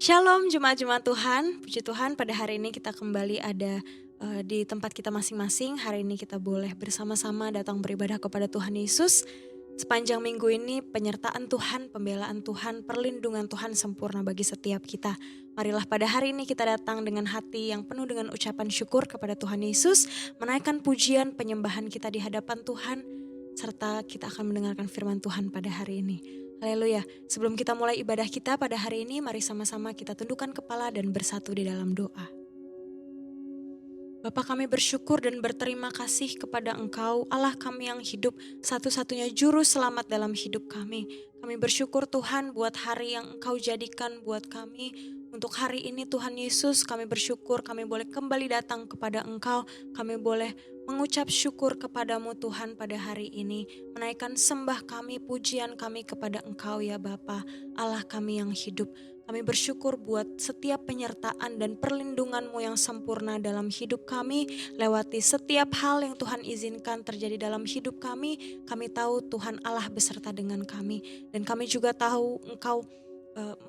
Shalom jemaat-jemaat Tuhan, puji Tuhan pada hari ini kita kembali ada di tempat kita masing-masing. Hari ini kita boleh bersama-sama datang beribadah kepada Tuhan Yesus. Sepanjang minggu ini penyertaan Tuhan, pembelaan Tuhan, perlindungan Tuhan sempurna bagi setiap kita. Marilah pada hari ini kita datang dengan hati yang penuh dengan ucapan syukur kepada Tuhan Yesus, menaikkan pujian penyembahan kita di hadapan Tuhan, serta kita akan mendengarkan firman Tuhan pada hari ini. Haleluya. Sebelum kita mulai ibadah kita pada hari ini, mari sama-sama kita tundukkan kepala dan bersatu di dalam doa. Bapa, kami bersyukur dan berterima kasih kepada Engkau, Allah kami yang hidup, satu-satunya juru selamat dalam hidup kami. Kami bersyukur Tuhan buat hari yang Engkau jadikan buat kami. Untuk hari ini Tuhan Yesus, kami bersyukur kami boleh kembali datang kepada Engkau. Kami boleh mengucap syukur kepadamu Tuhan pada hari ini. Menaikkan sembah kami, pujian kami kepada Engkau ya Bapa, Allah kami yang hidup. Kami bersyukur buat setiap penyertaan dan perlindungan-Mu yang sempurna dalam hidup kami. Lewati setiap hal yang Tuhan izinkan terjadi dalam hidup kami. Kami tahu Tuhan Allah beserta dengan kami. Dan kami juga tahu Engkau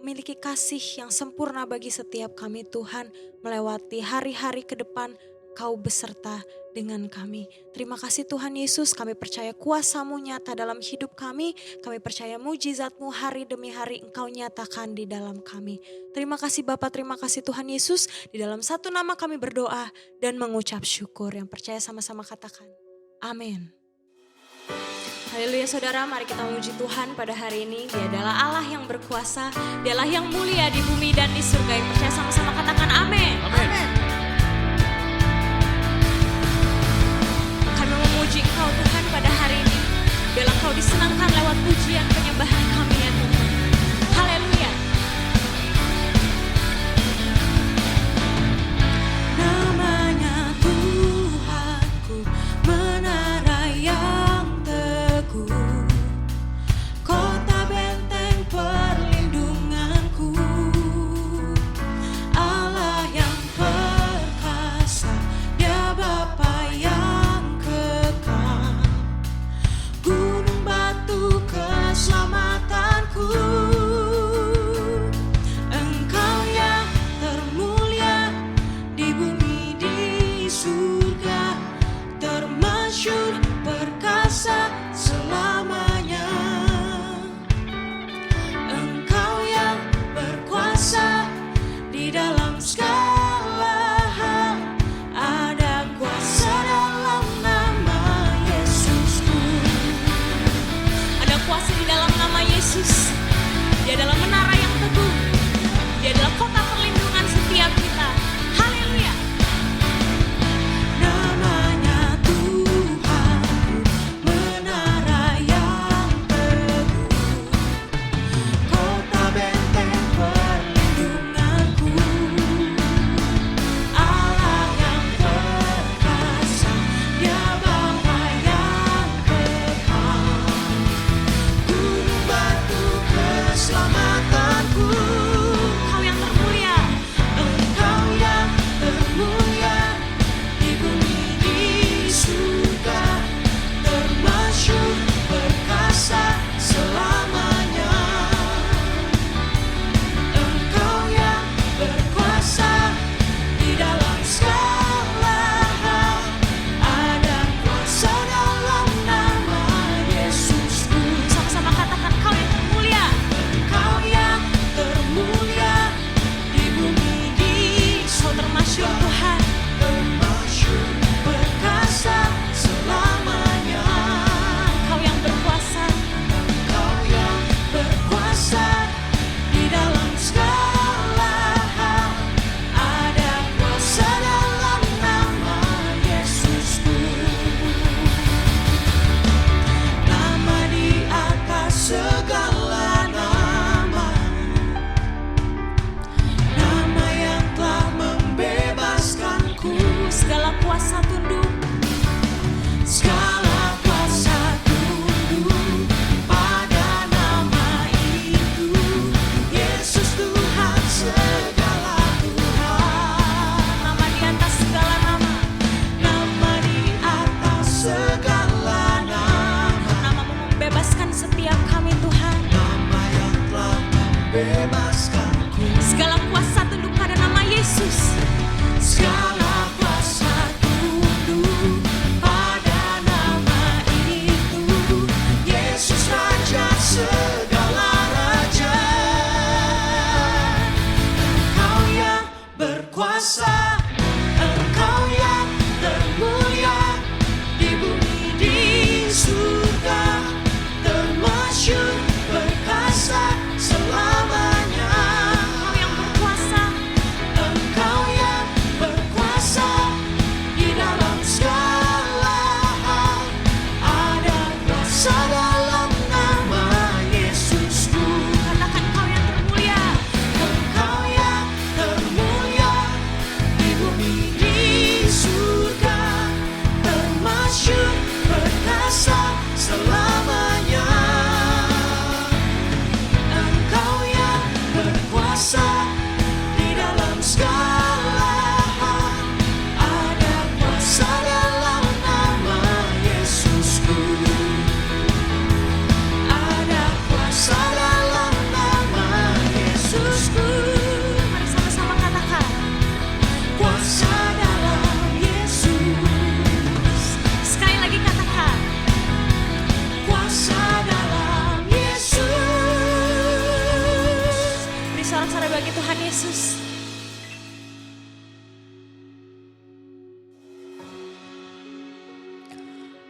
memiliki kasih yang sempurna bagi setiap kami Tuhan. Melewati hari-hari ke depan, Kau beserta dengan kami. Terima kasih Tuhan Yesus, kami percaya kuasa-Mu nyata dalam hidup kami. Kami percaya mujizat-Mu hari demi hari Engkau nyatakan di dalam kami. Terima kasih Bapa, terima kasih Tuhan Yesus. Di dalam satu nama kami berdoa dan mengucap syukur. Yang percaya sama-sama katakan amin. Haleluya saudara, mari kita memuji Tuhan pada hari ini. Dia adalah Allah yang berkuasa, Dialah yang mulia di bumi dan di surga. Yang percaya sama-sama katakan amin. Amin. Kami memuji Engkau Tuhan pada hari ini. Biarlah Engkau disenangkan lewat pujian penyembahan kami ya Tuhan. Haleluya. Namanya Tuhanku, menara yang teguh, kota benteng perlindunganku, Allah yang perkasa, Dia Bapa yang kekal, gunung batu keselamatanku. Engkau yang termulia di bumi di surga, termasyhur perkasa selamanya. Engkau yang berkuasa di dalam segala hal, ada kuasa dalam nama Yesusku. Ada kuasa di dalam nama Yesus. Dia adalah menara yang teguh. Dia adalah kota perlindungan setiap kita. Haleluya. Namanya Tuhanku, menara yang teguh, kota benteng perlindunganku, Allah yang perkasa, Dia Bapa yang kekal, gunung batu keselamatanku. Engkau yang termulia, Engkau yang termulia di bumi di surga, termasyhur perkasa selamanya. Engkau yang berkuasa di dalam segala hal, ada kuasa dalam nama Yesusku. Sama-sama katakan Engkau yang termulia. Engkau yang termulia di bumi di surga, termasyhur Tuhan, termasyhur perkasa selamanya. Engkau yang berkuasa, Engkau yang berkuasa di dalam segala hal, ada kuasa dalam nama Yesusku. Nama di atas segala nama, nama yang telah membebaskanku. Segala kuasa tunduk, segala kuasa tunduk pada nama itu. Yesus Tuhan segala Tuhan. Nama di atas segala nama, nama di atas segala nama. Namamu membebaskan setiap kami Tuhan. Nama yang telah membebaskanku. Segala kuasa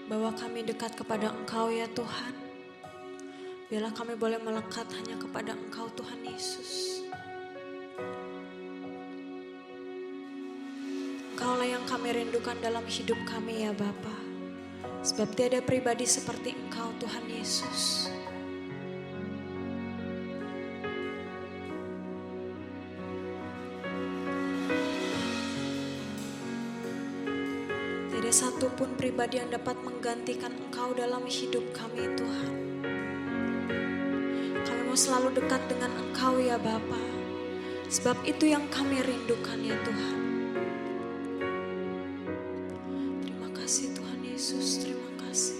Bawa kami dekat kepada Engkau ya Tuhan. Biarlah kami boleh melekat hanya kepada Engkau Tuhan Yesus. Engkaulah yang kami rindukan dalam hidup kami ya Bapa. Sebab tiada pribadi seperti Engkau Tuhan Yesus. Tidak satu pun pribadi yang dapat menggantikan Engkau dalam hidup kami Tuhan. Kami mau selalu dekat dengan Engkau ya Bapa. Sebab itu yang kami rindukan ya Tuhan. Terima kasih Tuhan Yesus, terima kasih.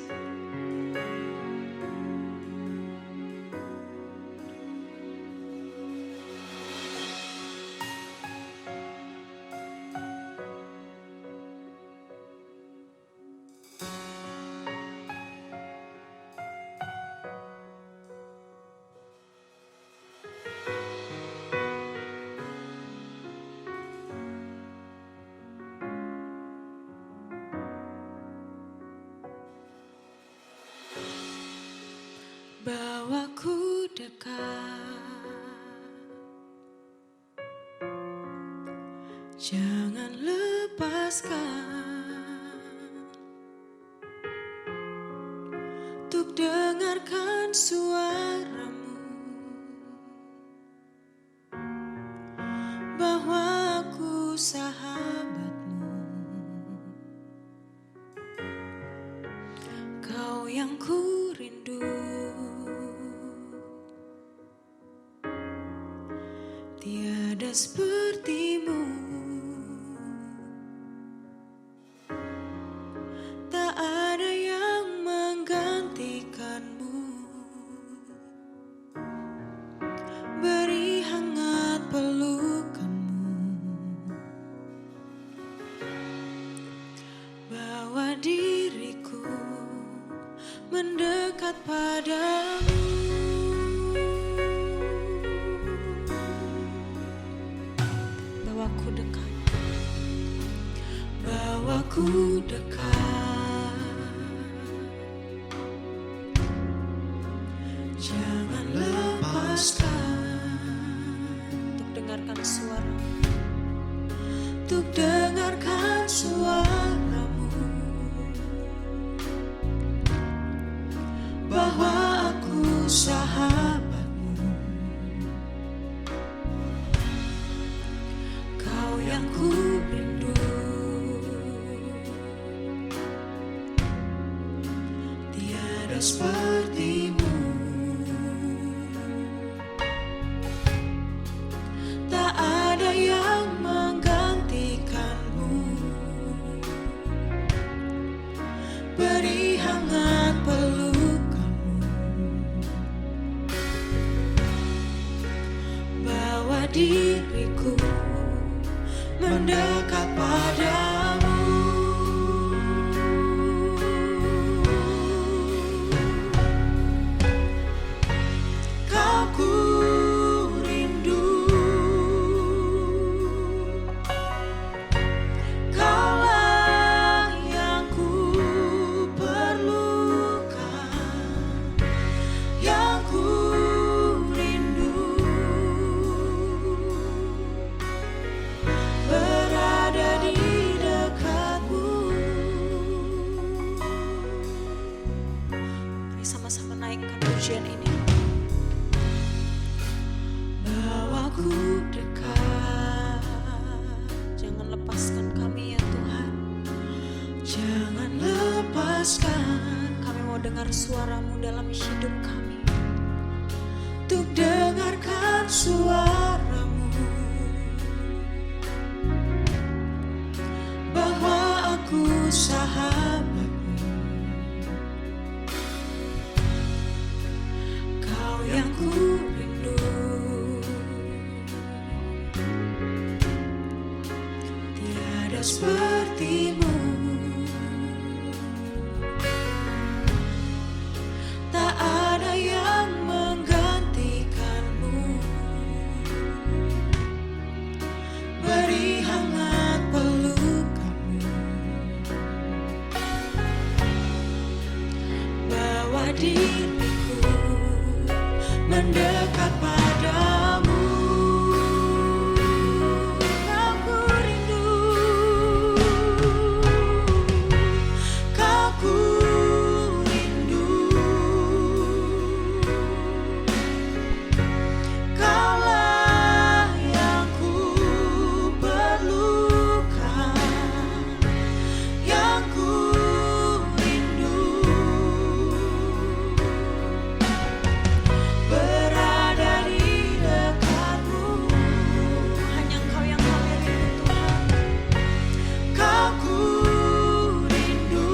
Bawaku dekat, jangan lepaskan untuk dengarkan suaramu, bahwa aku sahabatmu, kau yang ku rindu. Tiada sepertimu, tak ada yang menggantikanmu. Beri hangat pelukanmu, bawa diriku mendekat padamu. Bawaku dekat, bawaku dekat, jangan lepaskan untuk dengarkan suaramu, untuk dengarkan suaramu, bahwa aku sahabatmu, kau yang ku rindu. Tiada sepertimu, tak ada yang menggantikanmu. Beri hangat pelukanmu, bawa diriku mendekat padamu. Kau ku rindu, kaulah yang ku perlukan, yang ku rindu. Berada di dekatmu. Mari sama-sama naikkan pujian ini. Bawaku dekat, jangan lepaskan kami ya Tuhan. Jangan lepaskan, kami mau dengar suaramu dalam hidup kami. Untuk dengarkan suaramu, bahwa aku sahabatmu, kau yang ku rindu. Tiada sepertimu, tak ada yang menggantikanmu. Beri hangat pelukanmu, diriku mendekat padamu. Aku rindu, aku rindu. Kaulah yang ku perlukan, yang ku rindu. Berada di dekatmu, hanya Engkau yang kami rindu Tuhan. Kau ku rindu,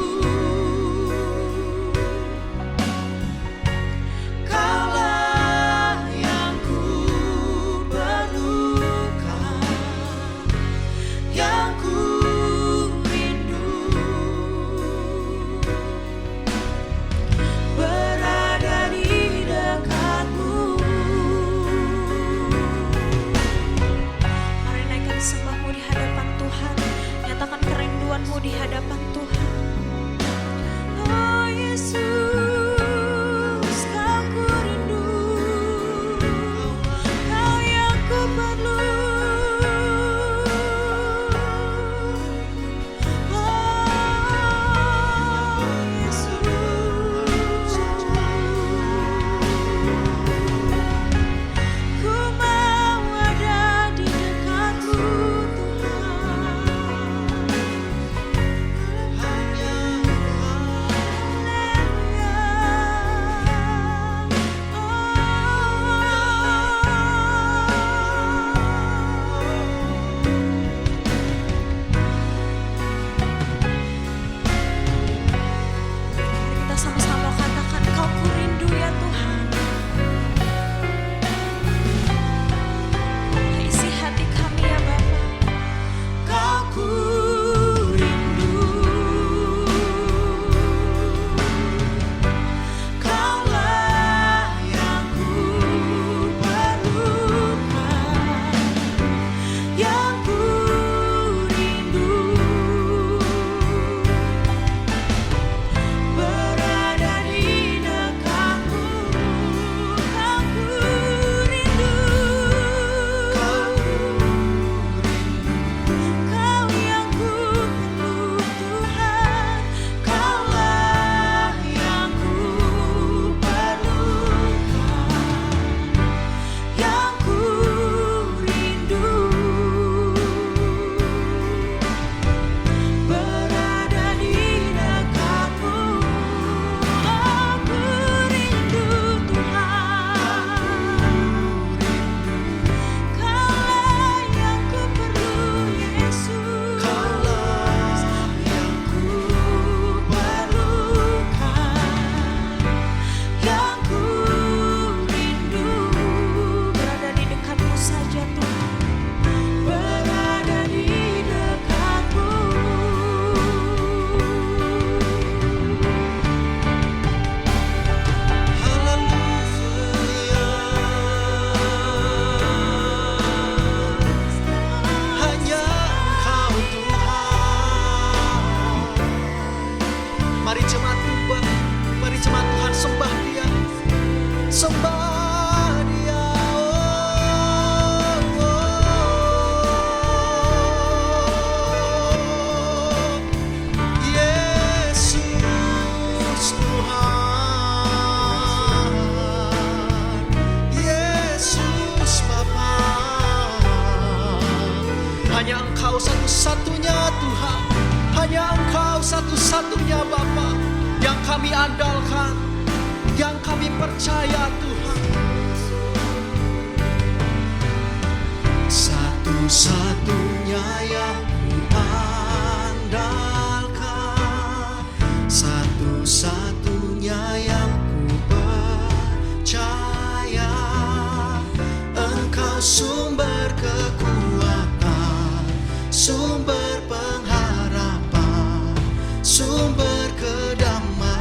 Kaulah yang ku perlukan, yang ku rindu. Berada di dekatmu. Mari naikkan sembahmu di hadapan Tuhan, nyatakan kerinduanmu di hadapan Tuhan. Oh Yesus, Kau ku rindu, Kau yang ku perlu. Oh Yesus, ku mau ada di dekatmu Tuhan. Hanya kita sama-sama katakan, Kau ku rindu ya Tuhan. Isi hati kami ya Bapa. Kau ku rindu, Kaulah yang ku perlukan, yang ku rindu. Berada di dekatmu, Kau ku rindu. Kau yang ku perlu Tuhan, Kaulah yang ku perlukan, yang ku rindu. Berada di dekatmu, aku rindu Tuhan. Kaulah yang ku perlu Yesus, Kaulah yang ku perlukan, yang ku rindu. Berada di dekatmu saja Tuhan, berada di dekatmu. Hanya Engkau Tuhan. Mari jemaat Tuhan, mari jemaat Tuhan sembah Dia, sembah Dia. Yesus Tuhan, Yesus Bapa. Hanya Engkau satu-satunya Tuhan, hanya Engkau satu-satunya Bapa yang kami andalkan, yang kami percaya Tuhan. Satu-satunya yang ku andalkan, satu-satunya yang ku percaya. Engkau sumber kekuatan, sumber pengharapan, sumber kedamaian.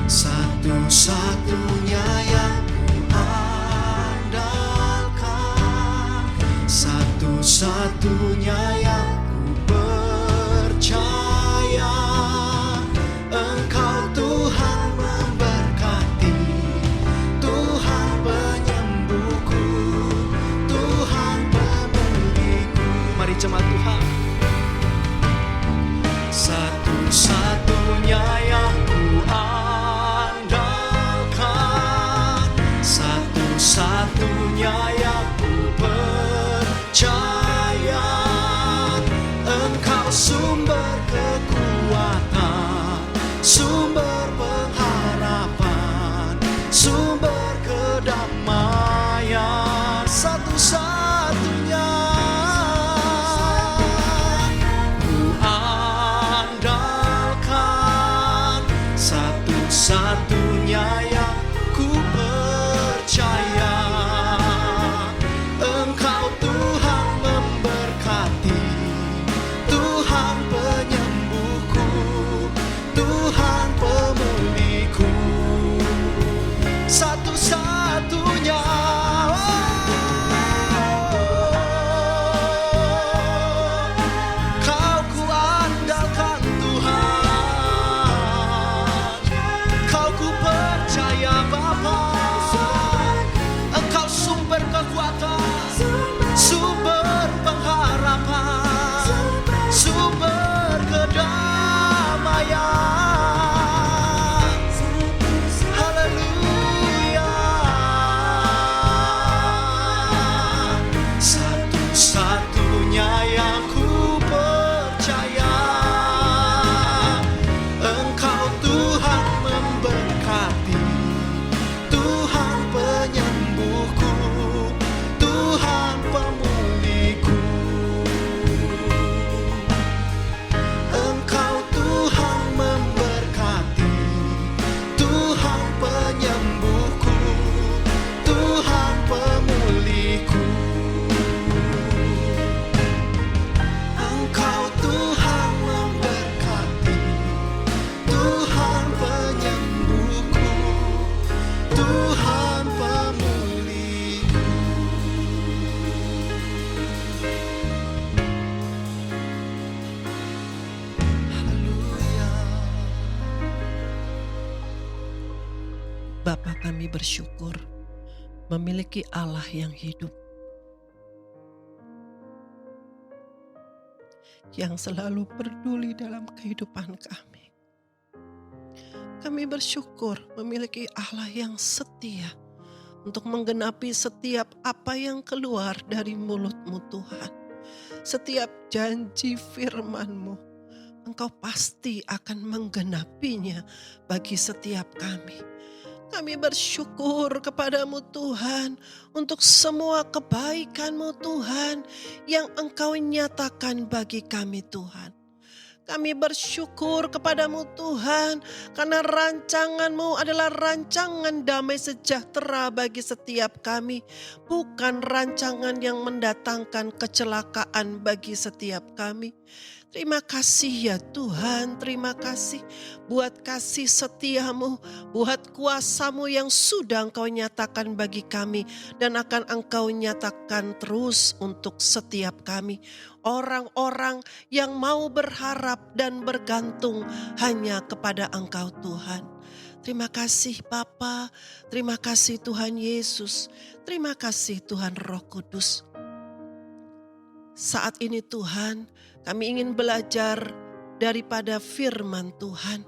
Satu-satunya yang ku andalkan, satu-satunya yang ku percaya. Satu-satunya yang ku andalkan, satu-satunya yang ku percaya. Engkau sumber kekuatan, sumber pengharapan, sumber kedamaian. Satu-satunya ku andalkan, satu-satunya yang ku percaya. Engkau Tuhan memberkati, Tuhan penyembuhku, Tuhan pemulihku. Satu-satunya, Kau ku andalkan Tuhan, Kau ku percaya Bapa. Engkau sumber kekuatan, sumber pengharapan, sumber kedamaian. Haleluya. Satu-satunya yang ku percaya. Engkau Tuhan memberkati, Tuhan penyembuhku, Tuhan pemulihku. Engkau Tuhan memberkati, Tuhan penyembuhku, Tuhan pemulihku. Engkau Tuhan memberkati, Tuhan penyembuhku, Tuhan pemulihku. Haleluya. Bapa, kami bersyukur memiliki Allah yang hidup, yang selalu peduli dalam kehidupan kami. Kami bersyukur memiliki Allah yang setia untuk menggenapi setiap apa yang keluar dari mulut-Mu Tuhan. Setiap janji firman-Mu, Engkau pasti akan menggenapinya bagi setiap kami. Kami bersyukur kepadamu Tuhan untuk semua kebaikan-Mu Tuhan yang Engkau nyatakan bagi kami Tuhan. Kami bersyukur kepadamu Tuhan karena rancangan-Mu adalah rancangan damai sejahtera bagi setiap kami. Bukan rancangan yang mendatangkan kecelakaan bagi setiap kami. Terima kasih ya Tuhan, terima kasih buat kasih setia-Mu, buat kuasa-Mu yang sudah Engkau nyatakan bagi kami dan akan Engkau nyatakan terus untuk setiap kami. Orang-orang yang mau berharap dan bergantung hanya kepada Engkau Tuhan. Terima kasih Bapa, terima kasih Tuhan Yesus, terima kasih Tuhan Roh Kudus. Saat ini Tuhan, kami ingin belajar daripada firman Tuhan.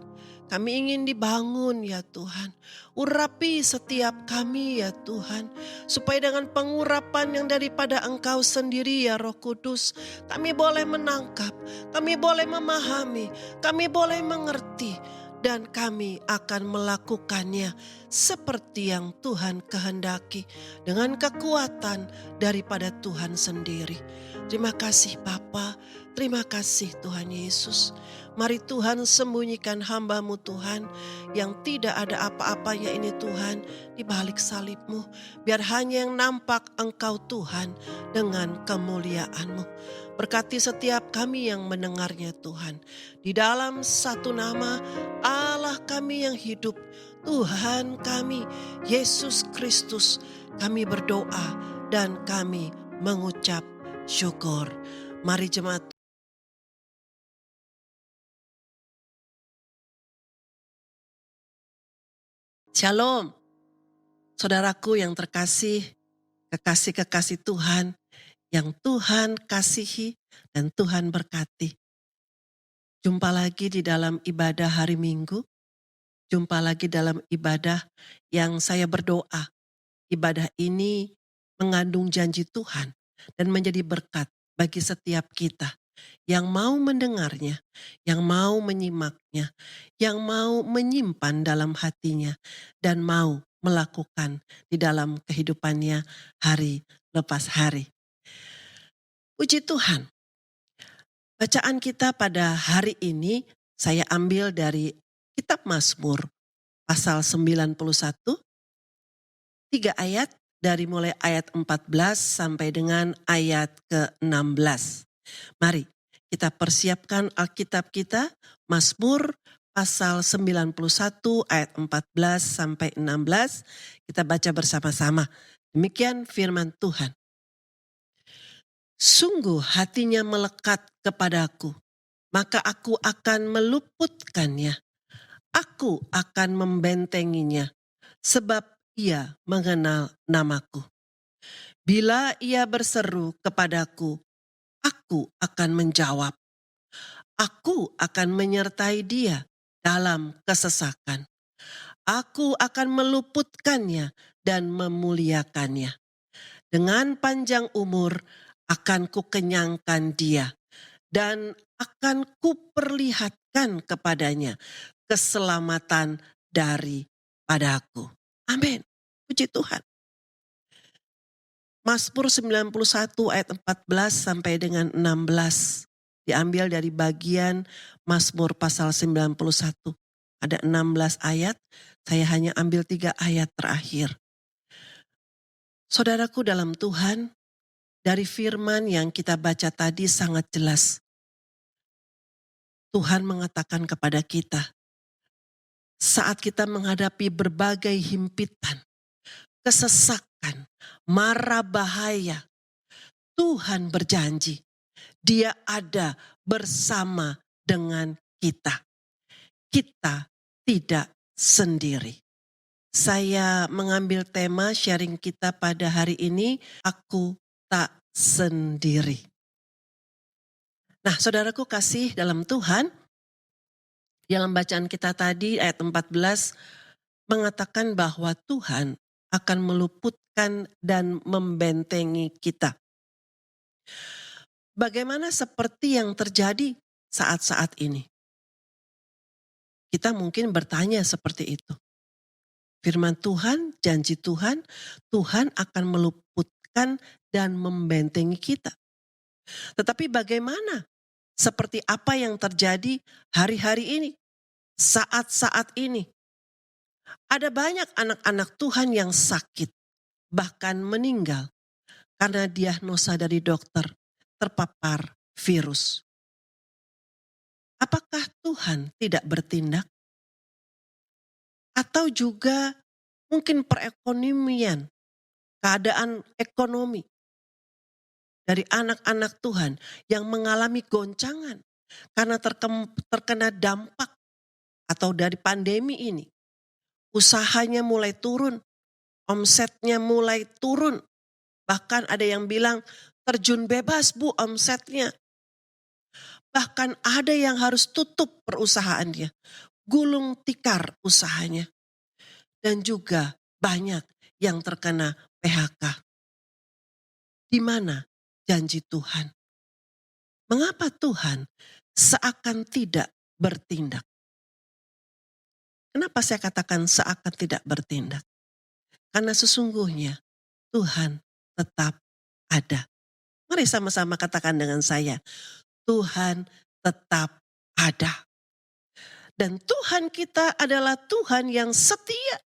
Kami ingin dibangun ya Tuhan. Urapi setiap kami ya Tuhan. Supaya dengan pengurapan yang daripada Engkau sendiri ya Roh Kudus. Kami boleh menangkap, kami boleh memahami, kami boleh mengerti. Dan kami akan melakukannya seperti yang Tuhan kehendaki. Dengan kekuatan daripada Tuhan sendiri. Terima kasih Bapa, terima kasih Tuhan Yesus. Mari Tuhan sembunyikan hamba-Mu Tuhan yang tidak ada apa-apanya ini Tuhan di balik salib-Mu. Biar hanya yang nampak Engkau Tuhan dengan kemuliaan-Mu. Berkati setiap kami yang mendengarnya Tuhan. Di dalam satu nama Allah kami yang hidup, Tuhan kami Yesus Kristus, kami berdoa dan kami mengucap syukur. Mari jemaat. Shalom. Saudaraku yang terkasih, kekasih-kekasih Tuhan yang Tuhan kasihi dan Tuhan berkati. Jumpa lagi di dalam ibadah hari Minggu. Jumpa lagi dalam ibadah yang saya berdoa. Ibadah ini mengandung janji Tuhan dan menjadi berkat bagi setiap kita yang mau mendengarnya, yang mau menyimaknya, yang mau menyimpan dalam hatinya, dan mau melakukan di dalam kehidupannya hari lepas hari. Puji Tuhan, bacaan kita pada hari ini saya ambil dari kitab Mazmur pasal 91, 3 ayat dari mulai ayat 14 sampai dengan ayat ke-16. Mari kita persiapkan Alkitab kita, Mazmur pasal 91 ayat 14 sampai 16. Kita baca bersama-sama. Demikian firman Tuhan. Sungguh hatinya melekat kepadaku, maka aku akan meluputkannya. Aku akan membentenginya, sebab ia mengenal namaku. Bila ia berseru kepadaku, aku akan menjawab. Aku akan menyertai dia dalam kesesakan. Aku akan meluputkannya dan memuliakannya. Dengan panjang umur akan kukenyangkan dia dan akan kuperlihatkan kepadanya keselamatan daripadaku. Amin. Puji Tuhan. Mazmur 91 ayat 14 sampai dengan 16. Diambil dari bagian Mazmur pasal 91. Ada 16 ayat, saya hanya ambil 3 ayat terakhir. Saudaraku dalam Tuhan, dari firman yang kita baca tadi sangat jelas. Tuhan mengatakan kepada kita, saat kita menghadapi berbagai himpitan, kesesakan, mara bahaya, Tuhan berjanji, Dia ada bersama dengan kita. Kita tidak sendiri. Saya mengambil tema sharing kita pada hari ini, aku tak sendiri. Nah, saudaraku kasih dalam Tuhan, dalam bacaan kita tadi ayat 14 mengatakan bahwa Tuhan akan meluputkan dan membentengi kita. Bagaimana seperti yang terjadi saat-saat ini? Kita mungkin bertanya seperti itu. Firman Tuhan, janji Tuhan, Tuhan akan meluputkan dan membentengi kita. Tetapi bagaimana? Seperti apa yang terjadi hari-hari ini? Saat-saat ini? Ada banyak anak-anak Tuhan yang sakit, bahkan meninggal karena diagnosa dari dokter terpapar virus. Apakah Tuhan tidak bertindak? Atau juga mungkin perekonomian, keadaan ekonomi dari anak-anak Tuhan yang mengalami goncangan karena terkena dampak atau dari pandemi ini. Usahanya mulai turun, omsetnya mulai turun. Bahkan ada yang bilang terjun bebas bu omsetnya. Bahkan ada yang harus tutup perusahaannya, gulung tikar usahanya. Dan juga banyak yang terkena PHK. Di mana janji Tuhan? Mengapa Tuhan seakan tidak bertindak? Kenapa saya katakan seakan tidak bertindak? Karena sesungguhnya Tuhan tetap ada. Mari sama-sama katakan dengan saya, Tuhan tetap ada. Dan Tuhan kita adalah Tuhan yang setia,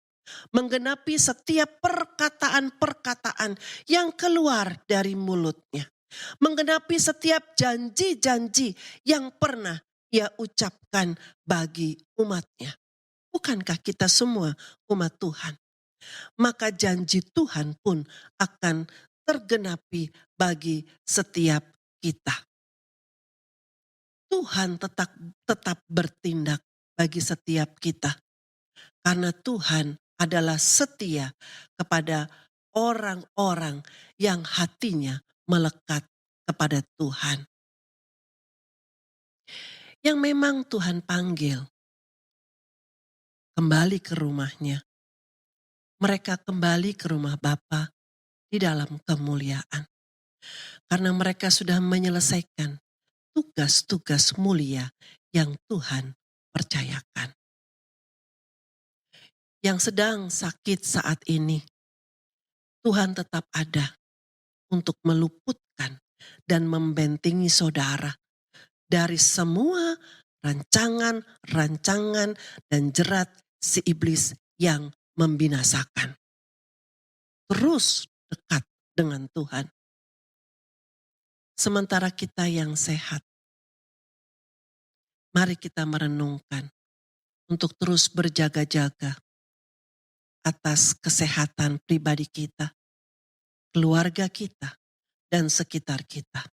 menggenapi setiap perkataan-perkataan yang keluar dari mulutnya. Menggenapi setiap janji-janji yang pernah ia ucapkan bagi umatnya. Bukankah kita semua umat Tuhan? Maka janji Tuhan pun akan tergenapi bagi setiap kita. Tuhan tetap bertindak bagi setiap kita. Karena Tuhan adalah setia kepada orang-orang yang hatinya melekat kepada Tuhan. yang memang Tuhan panggil kembali ke rumahnya. Mereka kembali ke rumah Bapa di dalam kemuliaan. Karena mereka sudah menyelesaikan tugas-tugas mulia yang Tuhan percayakan. Yang sedang sakit saat ini, Tuhan tetap ada untuk meluputkan dan membentengi saudara dari semua rancangan-rancangan dan jerat si iblis yang membinasakan. Terus dekat dengan Tuhan. Sementara kita yang sehat, mari kita merenungkan untuk terus berjaga-jaga atas kesehatan pribadi kita, keluarga kita, dan sekitar kita.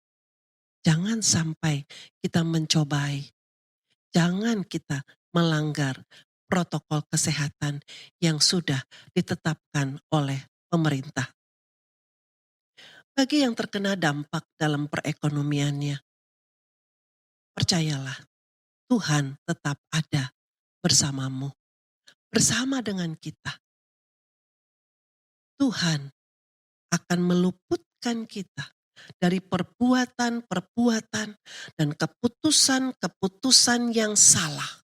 Jangan sampai kita mencobai, jangan kita melanggar protokol kesehatan yang sudah ditetapkan oleh pemerintah. Bagi yang terkena dampak dalam perekonomiannya, percayalah, Tuhan tetap ada bersamamu, bersama dengan kita. Tuhan akan meluputkan kita dari perbuatan-perbuatan dan keputusan-keputusan yang salah.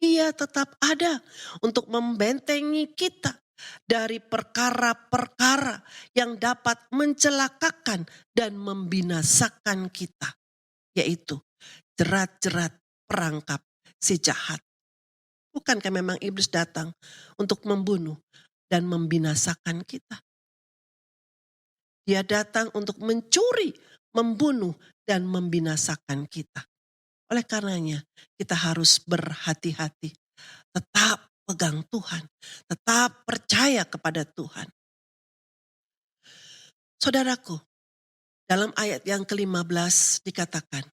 Ia tetap ada untuk membentengi kita dari perkara-perkara yang dapat mencelakakan dan membinasakan kita, yaitu jerat-jerat perangkap si jahat. Bukankah memang iblis datang untuk membunuh dan membinasakan kita? Dia datang untuk mencuri, membunuh, dan membinasakan kita. Oleh karenanya, kita harus berhati-hati. Tetap pegang Tuhan. Tetap percaya kepada Tuhan. Saudaraku, dalam ayat yang ke-15 dikatakan,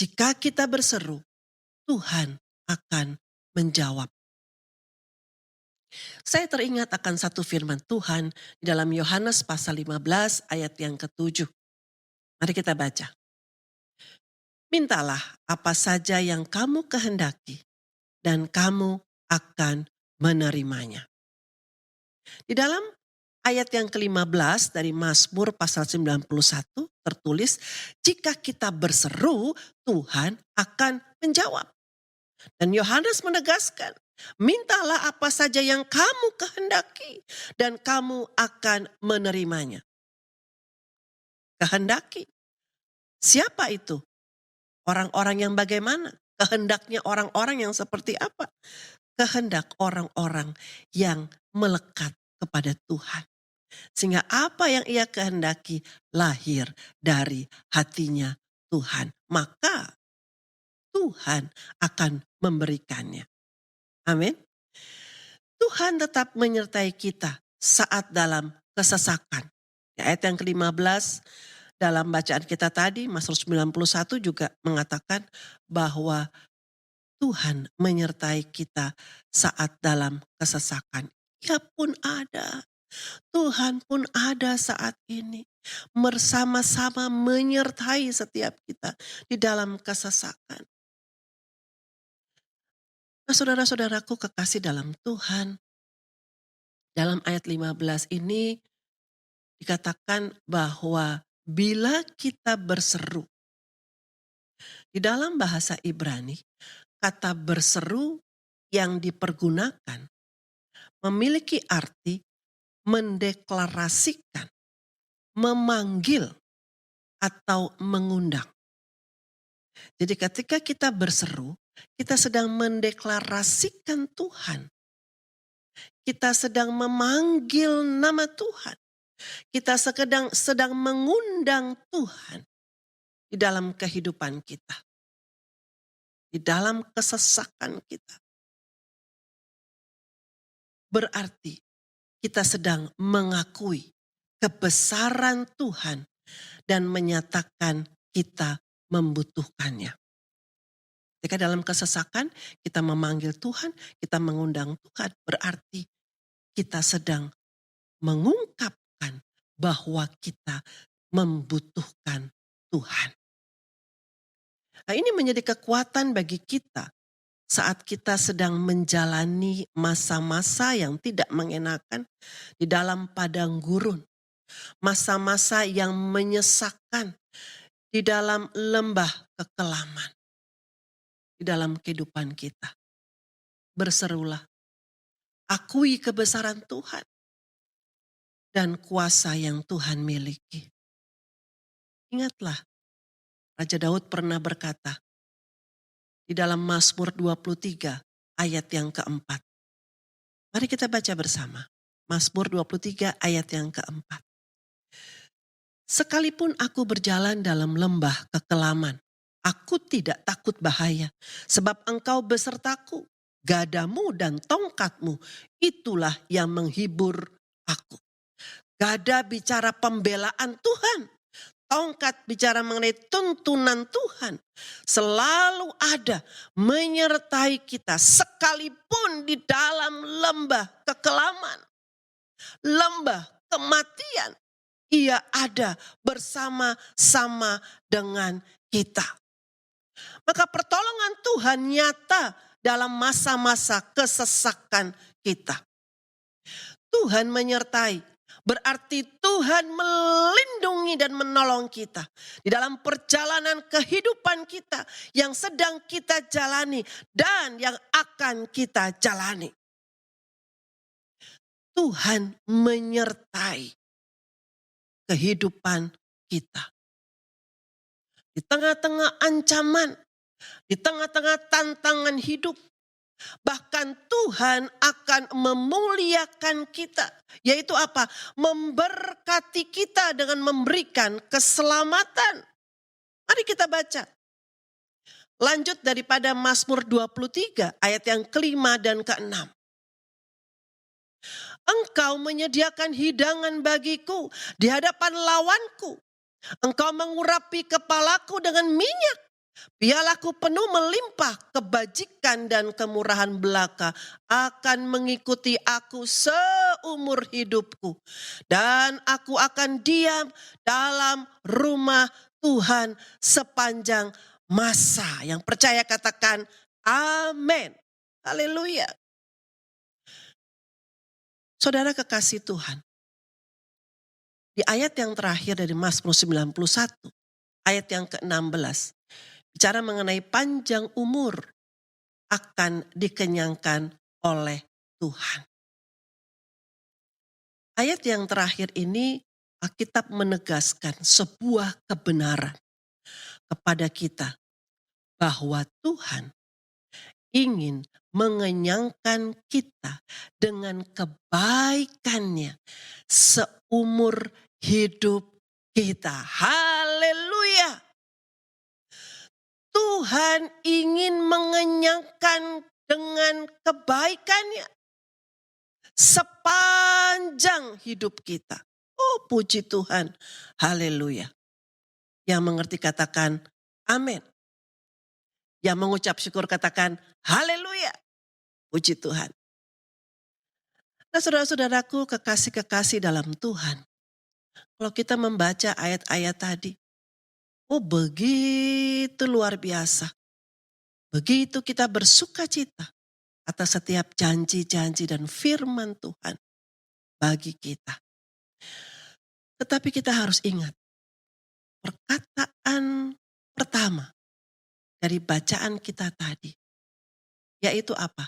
jika kita berseru, Tuhan akan menjawab. Saya teringat akan satu firman Tuhan di dalam Yohanes pasal 15 ayat yang ke-7. Mari kita baca. Mintalah apa saja yang kamu kehendaki dan kamu akan menerimanya. Di dalam ayat yang ke-15 dari Mazmur pasal 91 tertulis, jika kita berseru, Tuhan akan menjawab. Dan Yohanes menegaskan, mintalah apa saja yang kamu kehendaki dan kamu akan menerimanya. Kehendaki. Siapa itu? Orang-orang yang bagaimana? Kehendaknya orang-orang yang seperti apa? Kehendak orang-orang yang melekat kepada Tuhan. Sehingga apa yang ia kehendaki lahir dari hatinya Tuhan. Maka Tuhan akan memberikannya. Amin. Tuhan tetap menyertai kita saat dalam kesesakan. Ayat yang ke-15 dalam bacaan kita tadi, Mazmur 91 juga mengatakan bahwa Tuhan menyertai kita saat dalam kesesakan. Ia pun ada. Tuhan pun ada saat ini. Bersama-sama menyertai setiap kita di dalam kesesakan. Nah, saudara-saudaraku kekasih dalam Tuhan, dalam ayat 15 ini dikatakan bahwa bila kita berseru, di dalam bahasa Ibrani, kata berseru yang dipergunakan memiliki arti mendeklarasikan, memanggil, atau mengundang. Jadi ketika kita berseru, kita sedang mendeklarasikan Tuhan. Kita sedang memanggil nama Tuhan. Kita sedang mengundang Tuhan di dalam kehidupan kita. Di dalam kesesakan kita. Berarti kita sedang mengakui kebesaran Tuhan dan menyatakan kita membutuhkannya. Ketika dalam kesesakan kita memanggil Tuhan, kita mengundang Tuhan, berarti kita sedang mengungkapkan bahwa kita membutuhkan Tuhan. Nah, ini menjadi kekuatan bagi kita saat kita sedang menjalani masa-masa yang tidak mengenakan di dalam padang gurun. Masa-masa yang menyesakkan di dalam lembah kekelaman. Di dalam kehidupan kita. Berserulah, akui kebesaran Tuhan dan kuasa yang Tuhan miliki. Ingatlah, Raja Daud pernah berkata di dalam Mazmur 23 ayat yang keempat. Mari kita baca bersama. Mazmur 23 ayat yang keempat. Sekalipun aku berjalan dalam lembah kekelaman, aku tidak takut bahaya, sebab engkau besertaku. Gadamu dan tongkatmu, itulah yang menghibur aku. Gada bicara pembelaan Tuhan. Tongkat bicara mengenai tuntunan Tuhan. Selalu ada menyertai kita sekalipun di dalam lembah kekelaman. Lembah kematian. Ia ada bersama-sama dengan kita. Maka pertolongan Tuhan nyata dalam masa-masa kesesakan kita. Tuhan menyertai. Berarti Tuhan melindungi dan menolong kita. Di dalam perjalanan kehidupan kita yang sedang kita jalani dan yang akan kita jalani. Tuhan menyertai kehidupan kita. Di tengah-tengah ancaman, di tengah-tengah tantangan hidup, bahkan Tuhan akan memuliakan kita. Yaitu apa? Memberkati kita dengan memberikan keselamatan. Mari kita baca. Lanjut daripada Mazmur 23 ayat yang kelima dan keenam. Engkau menyediakan hidangan bagiku di hadapan lawanku. Engkau mengurapi kepalaku dengan minyak. Pialaku penuh melimpah, kebajikan dan kemurahan belaka akan mengikuti aku seumur hidupku. Dan aku akan diam dalam rumah Tuhan sepanjang masa. Yang percaya katakan amin. Haleluya. Saudara kekasih Tuhan. Di ayat yang terakhir dari Mazmur 91, ayat yang ke-16. Bicara mengenai panjang umur akan dikenyangkan oleh Tuhan. Ayat yang terakhir ini Alkitab menegaskan sebuah kebenaran kepada kita. Bahwa Tuhan ingin mengenyangkan kita dengan kebaikannya seumur hidup kita. Haleluya. Tuhan ingin mengenyangkan dengan kebaikannya sepanjang hidup kita. Oh, puji Tuhan. Haleluya. Yang mengerti katakan amin. Yang mengucap syukur katakan haleluya. Puji Tuhan. Nah, saudara-saudaraku, kekasih-kekasih dalam Tuhan. Kalau kita membaca ayat-ayat tadi. Oh, begitu luar biasa. Begitu kita bersuka cita atas setiap janji-janji dan firman Tuhan bagi kita. Tetapi kita harus ingat. Perkataan pertama dari bacaan kita tadi. Yaitu apa?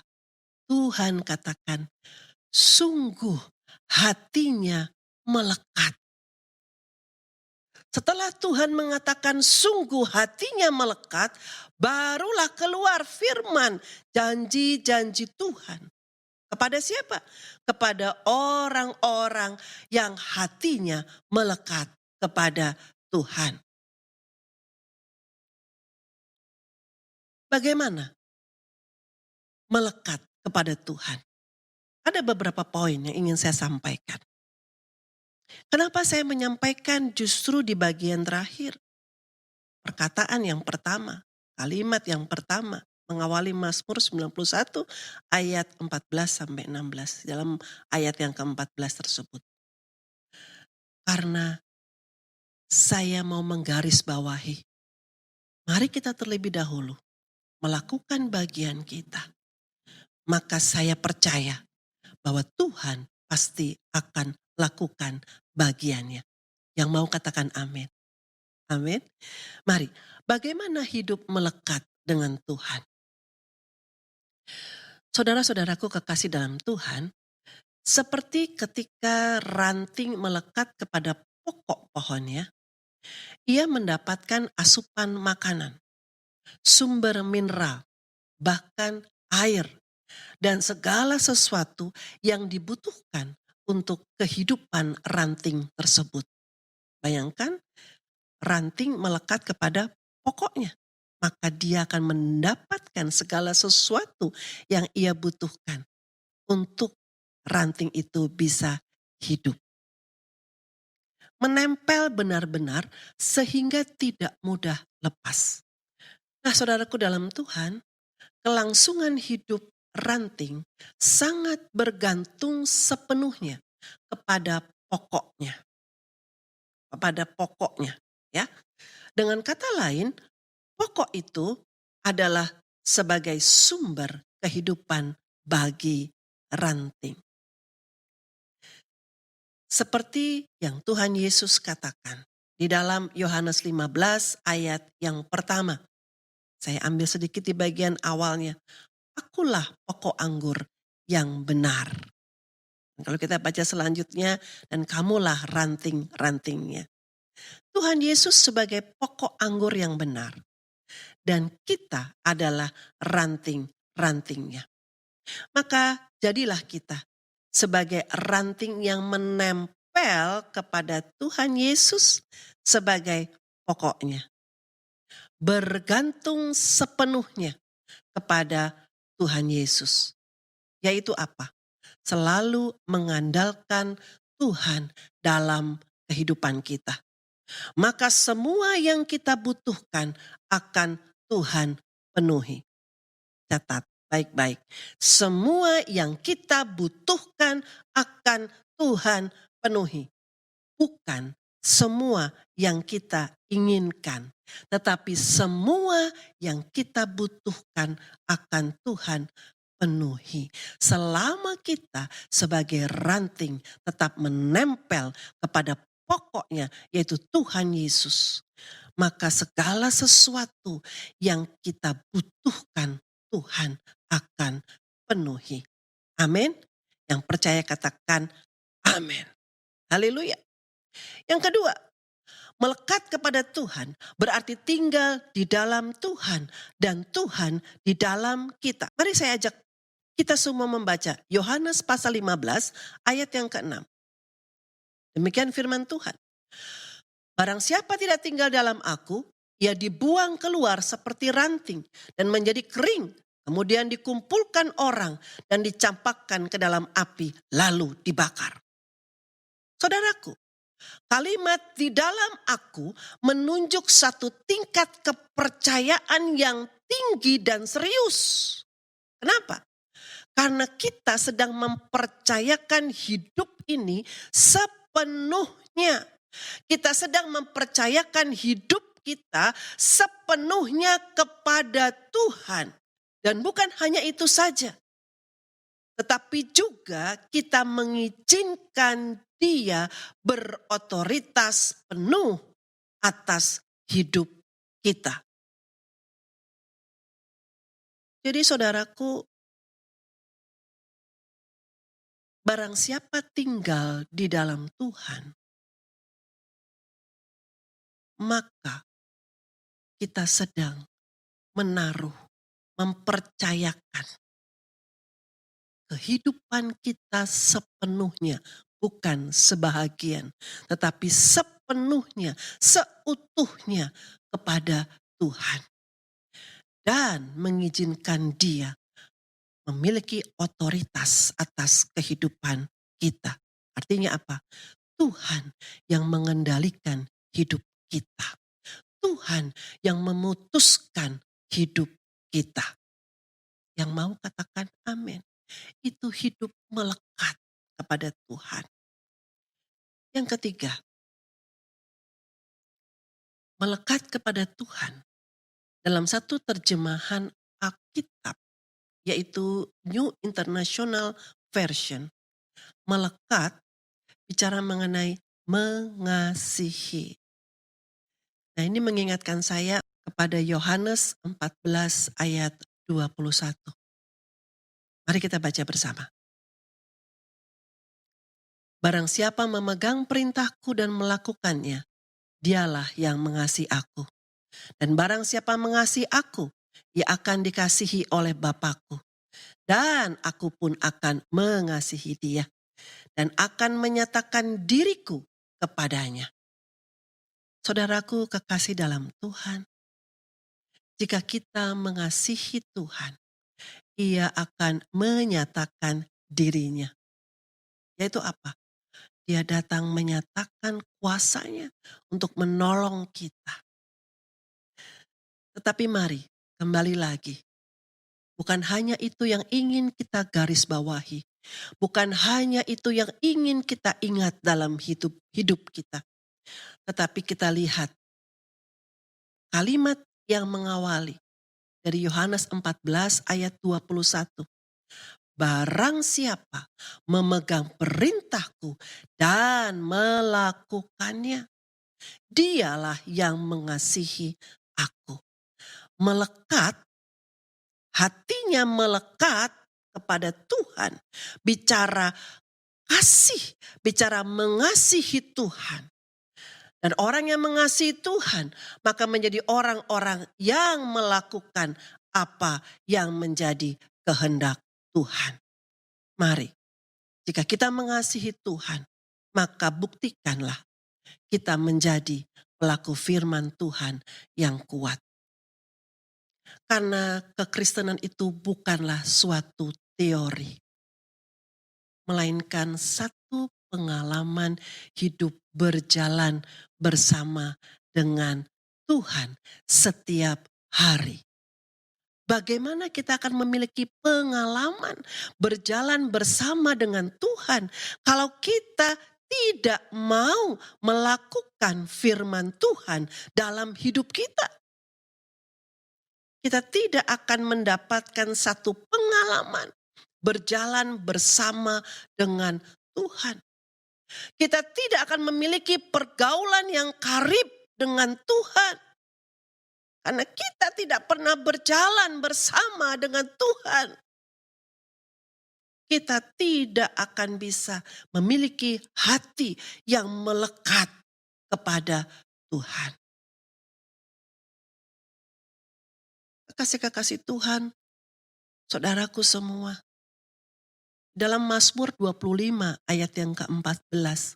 Tuhan katakan, sungguh hatinya melekat. Setelah Tuhan mengatakan sungguh hatinya melekat, barulah keluar firman janji-janji Tuhan. Kepada siapa? Kepada orang-orang yang hatinya melekat kepada Tuhan. Bagaimana melekat kepada Tuhan? Ada beberapa poin yang ingin saya sampaikan. Kenapa saya menyampaikan justru di bagian terakhir? Perkataan yang pertama, kalimat yang pertama, mengawali Mazmur 91 ayat 14-16. Dalam ayat yang ke-14 tersebut. Karena saya mau menggarisbawahi Mari kita terlebih dahulu melakukan bagian kita. Maka saya percaya bahwa Tuhan pasti akan lakukan bagiannya. Yang mau katakan amin. Amin. Mari, bagaimana hidup melekat dengan Tuhan? Saudara-saudaraku kekasih dalam Tuhan, seperti ketika ranting melekat kepada pokok pohonnya, ia mendapatkan asupan makanan, sumber mineral, bahkan air, dan segala sesuatu yang dibutuhkan untuk kehidupan ranting tersebut. Bayangkan, ranting melekat kepada pokoknya, maka dia akan mendapatkan segala sesuatu yang ia butuhkan untuk ranting itu bisa hidup. Menempel benar-benar sehingga tidak mudah lepas. Nah, saudaraku dalam Tuhan, kelangsungan hidup ranting sangat bergantung sepenuhnya kepada pokoknya. Kepada pokoknya, ya. Dengan kata lain, pokok itu adalah sebagai sumber kehidupan bagi ranting. Seperti yang Tuhan Yesus katakan di dalam Yohanes 15 ayat yang pertama. Saya ambil sedikit di bagian awalnya. Akulah pokok anggur yang benar. Kalau kita baca selanjutnya, dan kamulah ranting-rantingnya. Tuhan Yesus sebagai pokok anggur yang benar. Dan kita adalah ranting-rantingnya. Maka jadilah kita sebagai ranting yang menempel kepada Tuhan Yesus sebagai pokoknya. Bergantung sepenuhnya kepada Tuhan Yesus. Yaitu apa? Selalu mengandalkan Tuhan dalam kehidupan kita. Maka semua yang kita butuhkan akan Tuhan penuhi. Catat baik-baik. Semua yang kita butuhkan akan Tuhan penuhi. Bukan semua yang kita inginkan, tetapi semua yang kita butuhkan akan Tuhan penuhi. Selama kita sebagai ranting tetap menempel kepada pokoknya, yaitu Tuhan Yesus, maka segala sesuatu yang kita butuhkan Tuhan akan penuhi. Amin. Yang percaya katakan amin. Haleluya. Yang kedua, melekat kepada Tuhan berarti tinggal di dalam Tuhan dan Tuhan di dalam kita. Mari saya ajak kita semua membaca Yohanes pasal 15 ayat yang ke-6. Demikian firman Tuhan. Barang siapa tidak tinggal dalam aku, ia dibuang keluar seperti ranting dan menjadi kering. Kemudian dikumpulkan orang dan dicampakkan ke dalam api lalu dibakar. Saudaraku, kalimat di dalam aku menunjuk satu tingkat kepercayaan yang tinggi dan serius. Kenapa? Karena kita sedang mempercayakan hidup ini sepenuhnya. Kita sedang mempercayakan hidup kita sepenuhnya kepada Tuhan. Dan bukan hanya itu saja. Tetapi juga kita mengizinkan Dia berotoritas penuh atas hidup kita. Jadi saudaraku, barang siapa tinggal di dalam Tuhan, maka kita sedang menaruh, mempercayakan kehidupan kita sepenuhnya, bukan sebahagian, tetapi sepenuhnya, seutuhnya kepada Tuhan. Dan mengizinkan Dia memiliki otoritas atas kehidupan kita. Artinya apa? Tuhan yang mengendalikan hidup kita. Tuhan yang memutuskan hidup kita. Yang mau katakan amin. Itu hidup melekat kepada Tuhan. Yang ketiga, melekat kepada Tuhan Dalam satu terjemahan Alkitab, yaitu New International Version, melekat bicara mengenai mengasihi. Nah, ini mengingatkan saya kepada Yohanes 14 ayat 21. Mari kita baca bersama. Barang siapa memegang perintahku dan melakukannya, dialah yang mengasihi aku. Dan barang siapa mengasihi aku, ia akan dikasihi oleh Bapakku. Dan aku pun akan mengasihi dia dan akan menyatakan diriku kepadanya. Saudaraku kekasih dalam Tuhan, jika kita mengasihi Tuhan, ia akan menyatakan dirinya. Yaitu apa? Dia datang menyatakan kuasanya untuk menolong kita. Tetapi mari kembali lagi. Bukan hanya itu yang ingin kita garis bawahi. Bukan hanya itu yang ingin kita ingat dalam hidup kita. Tetapi kita lihat kalimat yang mengawali dari Yohanes 14 ayat 21. Barang siapa memegang perintahku dan melakukannya, dialah yang mengasihi aku. Melekat, hatinya melekat kepada Tuhan. Bicara kasih, bicara mengasihi Tuhan. Dan orang yang mengasihi Tuhan, maka menjadi orang-orang yang melakukan apa yang menjadi kehendak Tuhan. Mari, jika kita mengasihi Tuhan, maka buktikanlah kita menjadi pelaku firman Tuhan yang kuat. Karena kekristenan itu bukanlah suatu teori, melainkan satu pengalaman hidup berjalan bersama dengan Tuhan setiap hari. Bagaimana kita akan memiliki pengalaman berjalan bersama dengan Tuhan kalau kita tidak mau melakukan firman Tuhan dalam hidup kita? Kita tidak akan mendapatkan satu pengalaman berjalan bersama dengan Tuhan. Kita tidak akan memiliki pergaulan yang karib dengan Tuhan. Karena kita tidak pernah berjalan bersama dengan Tuhan. Kita tidak akan bisa memiliki hati yang melekat kepada Tuhan. Kekasih-kekasih Tuhan, saudaraku semua. Dalam Mazmur 25 ayat yang ke-14,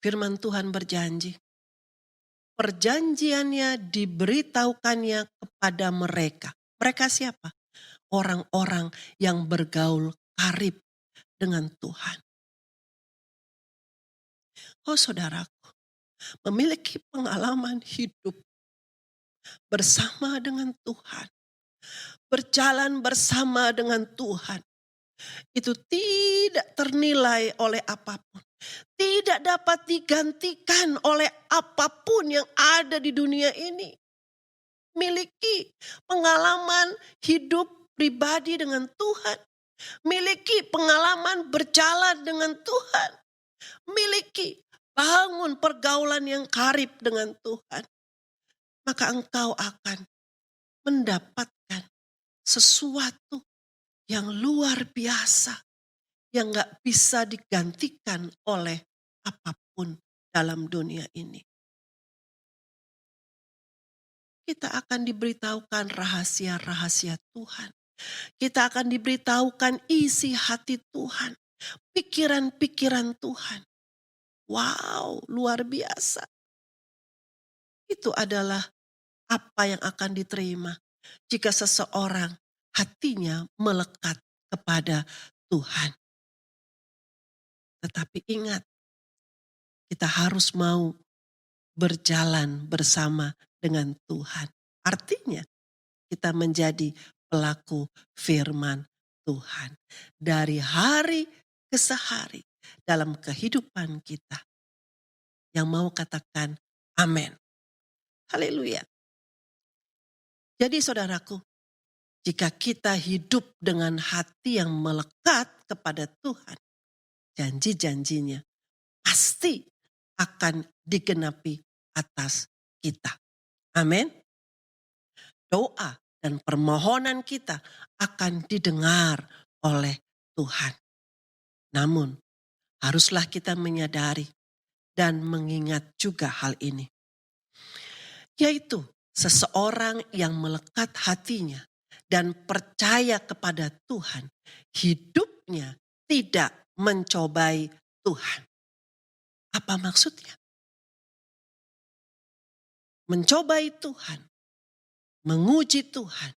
firman Tuhan berjanji, perjanjiannya diberitahukannya kepada mereka. Mereka siapa? Orang-orang yang bergaul karib dengan Tuhan. Oh saudaraku, memiliki pengalaman hidup bersama dengan Tuhan. Berjalan bersama dengan Tuhan. Itu tidak ternilai oleh apapun. Tidak dapat digantikan oleh apapun yang ada di dunia ini. Miliki pengalaman hidup pribadi dengan Tuhan. Miliki pengalaman berjalan dengan Tuhan. Miliki bangun pergaulan yang karib dengan Tuhan. Maka engkau akan mendapatkan sesuatu yang luar biasa. Yang gak bisa digantikan oleh apapun dalam dunia ini. Kita akan diberitahukan rahasia-rahasia Tuhan. Kita akan diberitahukan isi hati Tuhan. Pikiran-pikiran Tuhan. Wow, luar biasa. Itu adalah apa yang akan diterima jika seseorang hatinya melekat kepada Tuhan. Tetapi ingat, kita harus mau berjalan bersama dengan Tuhan. Artinya kita menjadi pelaku firman Tuhan. Dari hari ke sehari dalam kehidupan kita. Yang mau katakan amin. Haleluya. Jadi saudaraku, jika kita hidup dengan hati yang melekat kepada Tuhan, janji-janjinya pasti akan digenapi atas kita. Amin. Doa dan permohonan kita akan didengar oleh Tuhan. Namun, haruslah kita menyadari dan mengingat juga hal ini. Yaitu seseorang yang melekat hatinya dan percaya kepada Tuhan, hidupnya tidak mencobai Tuhan. Apa maksudnya? Mencobai Tuhan, menguji Tuhan.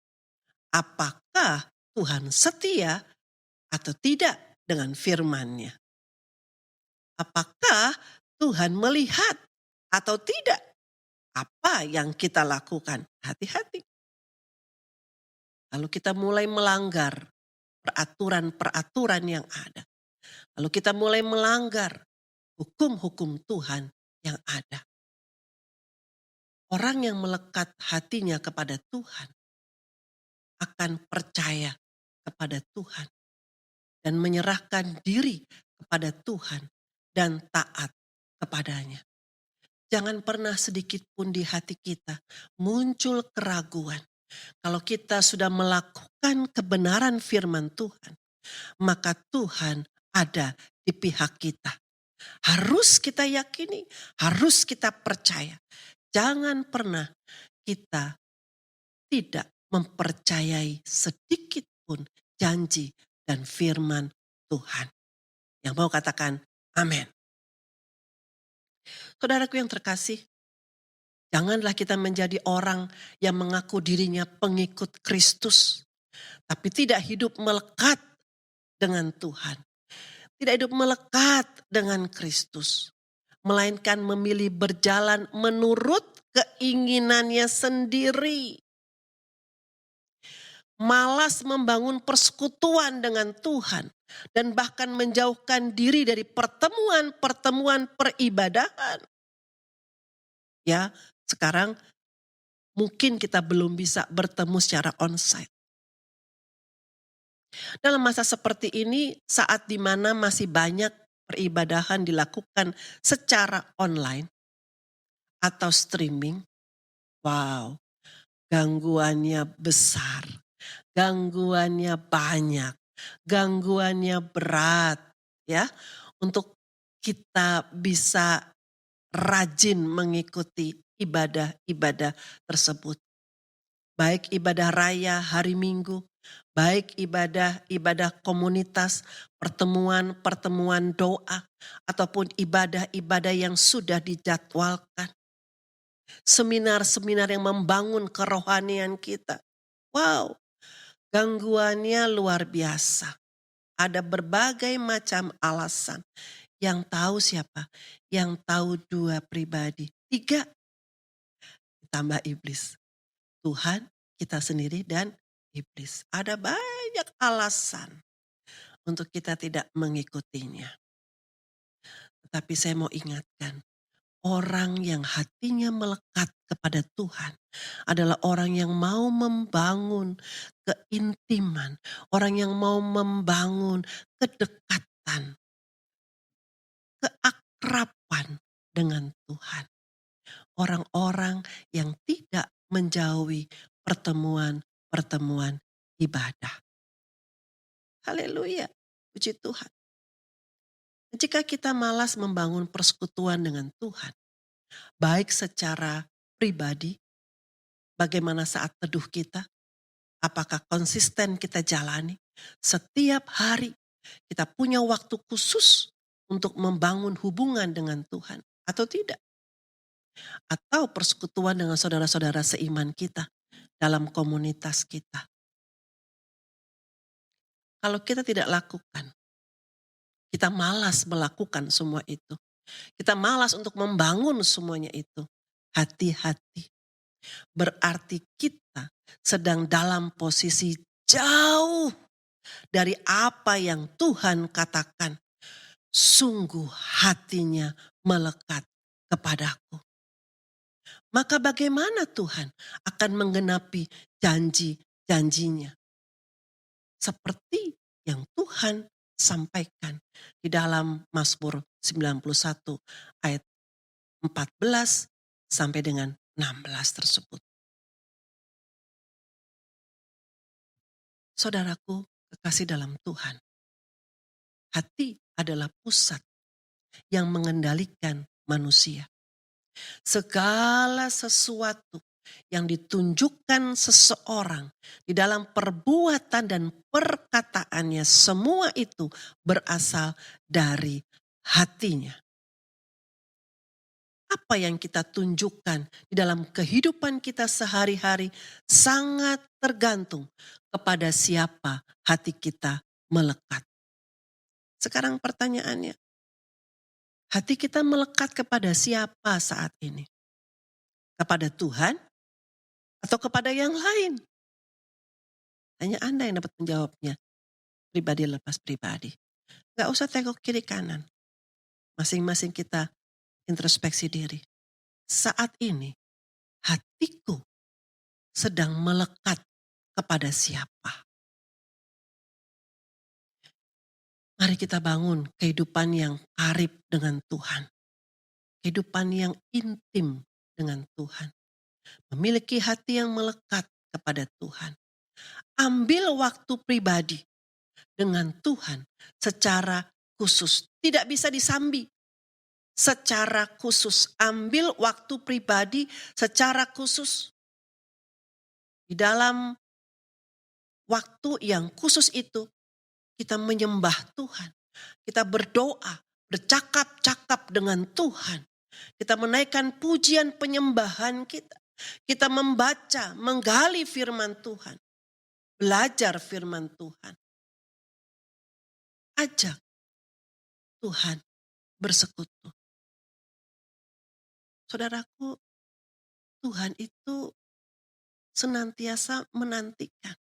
Apakah Tuhan setia atau tidak dengan firman-Nya? Apakah Tuhan melihat atau tidak apa yang kita lakukan? Hati-hati. Lalu kita mulai melanggar peraturan-peraturan yang ada. Lalu kita mulai melanggar hukum-hukum Tuhan yang ada. Orang yang melekat hatinya kepada Tuhan akan percaya kepada Tuhan dan menyerahkan diri kepada Tuhan dan taat kepadanya. Jangan pernah sedikit pun di hati kita muncul keraguan. Kalau kita sudah melakukan kebenaran firman Tuhan, maka Tuhan ada di pihak kita. Harus kita yakini, harus kita percaya. Jangan pernah kita tidak mempercayai sedikit pun janji dan firman Tuhan. Yang mau katakan amin. Saudaraku yang terkasih, janganlah kita menjadi orang yang mengaku dirinya pengikut Kristus, tapi tidak hidup melekat dengan Tuhan. Tidak hidup melekat dengan Kristus, melainkan memilih berjalan menurut keinginannya sendiri. Malas membangun persekutuan dengan Tuhan dan bahkan menjauhkan diri dari pertemuan-pertemuan peribadahan. Ya, sekarang mungkin kita belum bisa bertemu secara onsite. Dalam masa seperti ini, saat dimana masih banyak peribadahan dilakukan secara online atau streaming, wow, gangguannya besar, gangguannya banyak, gangguannya berat, ya, untuk kita bisa rajin mengikuti ibadah-ibadah tersebut. Baik ibadah raya hari Minggu, baik ibadah-ibadah komunitas, pertemuan-pertemuan doa, ataupun ibadah-ibadah yang sudah dijadwalkan. Seminar-seminar yang membangun kerohanian kita. Wow, gangguannya luar biasa. Ada berbagai macam alasan. Yang tahu siapa? Yang tahu dua pribadi. 3, tambah iblis. Tuhan, kita sendiri, dan iblis. Ada banyak alasan untuk kita tidak mengikutinya. Tetapi saya mau ingatkan, orang yang hatinya melekat kepada Tuhan adalah orang yang mau membangun keintiman, orang yang mau membangun kedekatan, keakraban dengan Tuhan. Orang-orang yang tidak menjauhi pertemuan-pertemuan ibadah. Haleluya, puji Tuhan. Jika kita malas membangun persekutuan dengan Tuhan, baik secara pribadi, bagaimana saat teduh kita, apakah konsisten kita jalani, setiap hari kita punya waktu khusus untuk membangun hubungan dengan Tuhan atau tidak. Atau persekutuan dengan saudara-saudara seiman kita dalam komunitas kita. Kalau kita tidak lakukan, kita malas melakukan semua itu. Kita malas untuk membangun semuanya itu. Hati-hati. Berarti kita sedang dalam posisi jauh dari apa yang Tuhan katakan. Sungguh hatinya melekat kepadaku. maka bagaimana Tuhan akan menggenapi janji-janjinya? Seperti yang Tuhan sampaikan di dalam Mazmur 91 ayat 14 sampai dengan 16 tersebut. Saudaraku, kekasih dalam Tuhan, hati adalah pusat yang mengendalikan manusia. Segala sesuatu yang ditunjukkan seseorang di dalam perbuatan dan perkataannya, semua itu berasal dari hatinya. Apa yang kita tunjukkan di dalam kehidupan kita sehari-hari sangat tergantung kepada siapa hati kita melekat. Sekarang pertanyaannya, hati kita melekat kepada siapa saat ini? Kepada Tuhan atau kepada yang lain? Hanya Anda yang dapat menjawabnya, pribadi lepas pribadi. Gak usah tengok kiri kanan. Masing-masing kita introspeksi diri. Saat ini hatiku sedang melekat kepada siapa? Mari kita bangun kehidupan yang karib dengan Tuhan. Kehidupan yang intim dengan Tuhan. Memiliki hati yang melekat kepada Tuhan. Ambil waktu pribadi dengan Tuhan secara khusus. Tidak bisa disambi. Secara khusus. Ambil waktu pribadi secara khusus. Di dalam waktu yang khusus itu, kita menyembah Tuhan. Kita berdoa, bercakap-cakap dengan Tuhan. Kita menaikkan pujian penyembahan kita. Kita membaca, menggali firman Tuhan. Belajar firman Tuhan. Ajak Tuhan bersekutu. Saudaraku, Tuhan itu senantiasa menantikan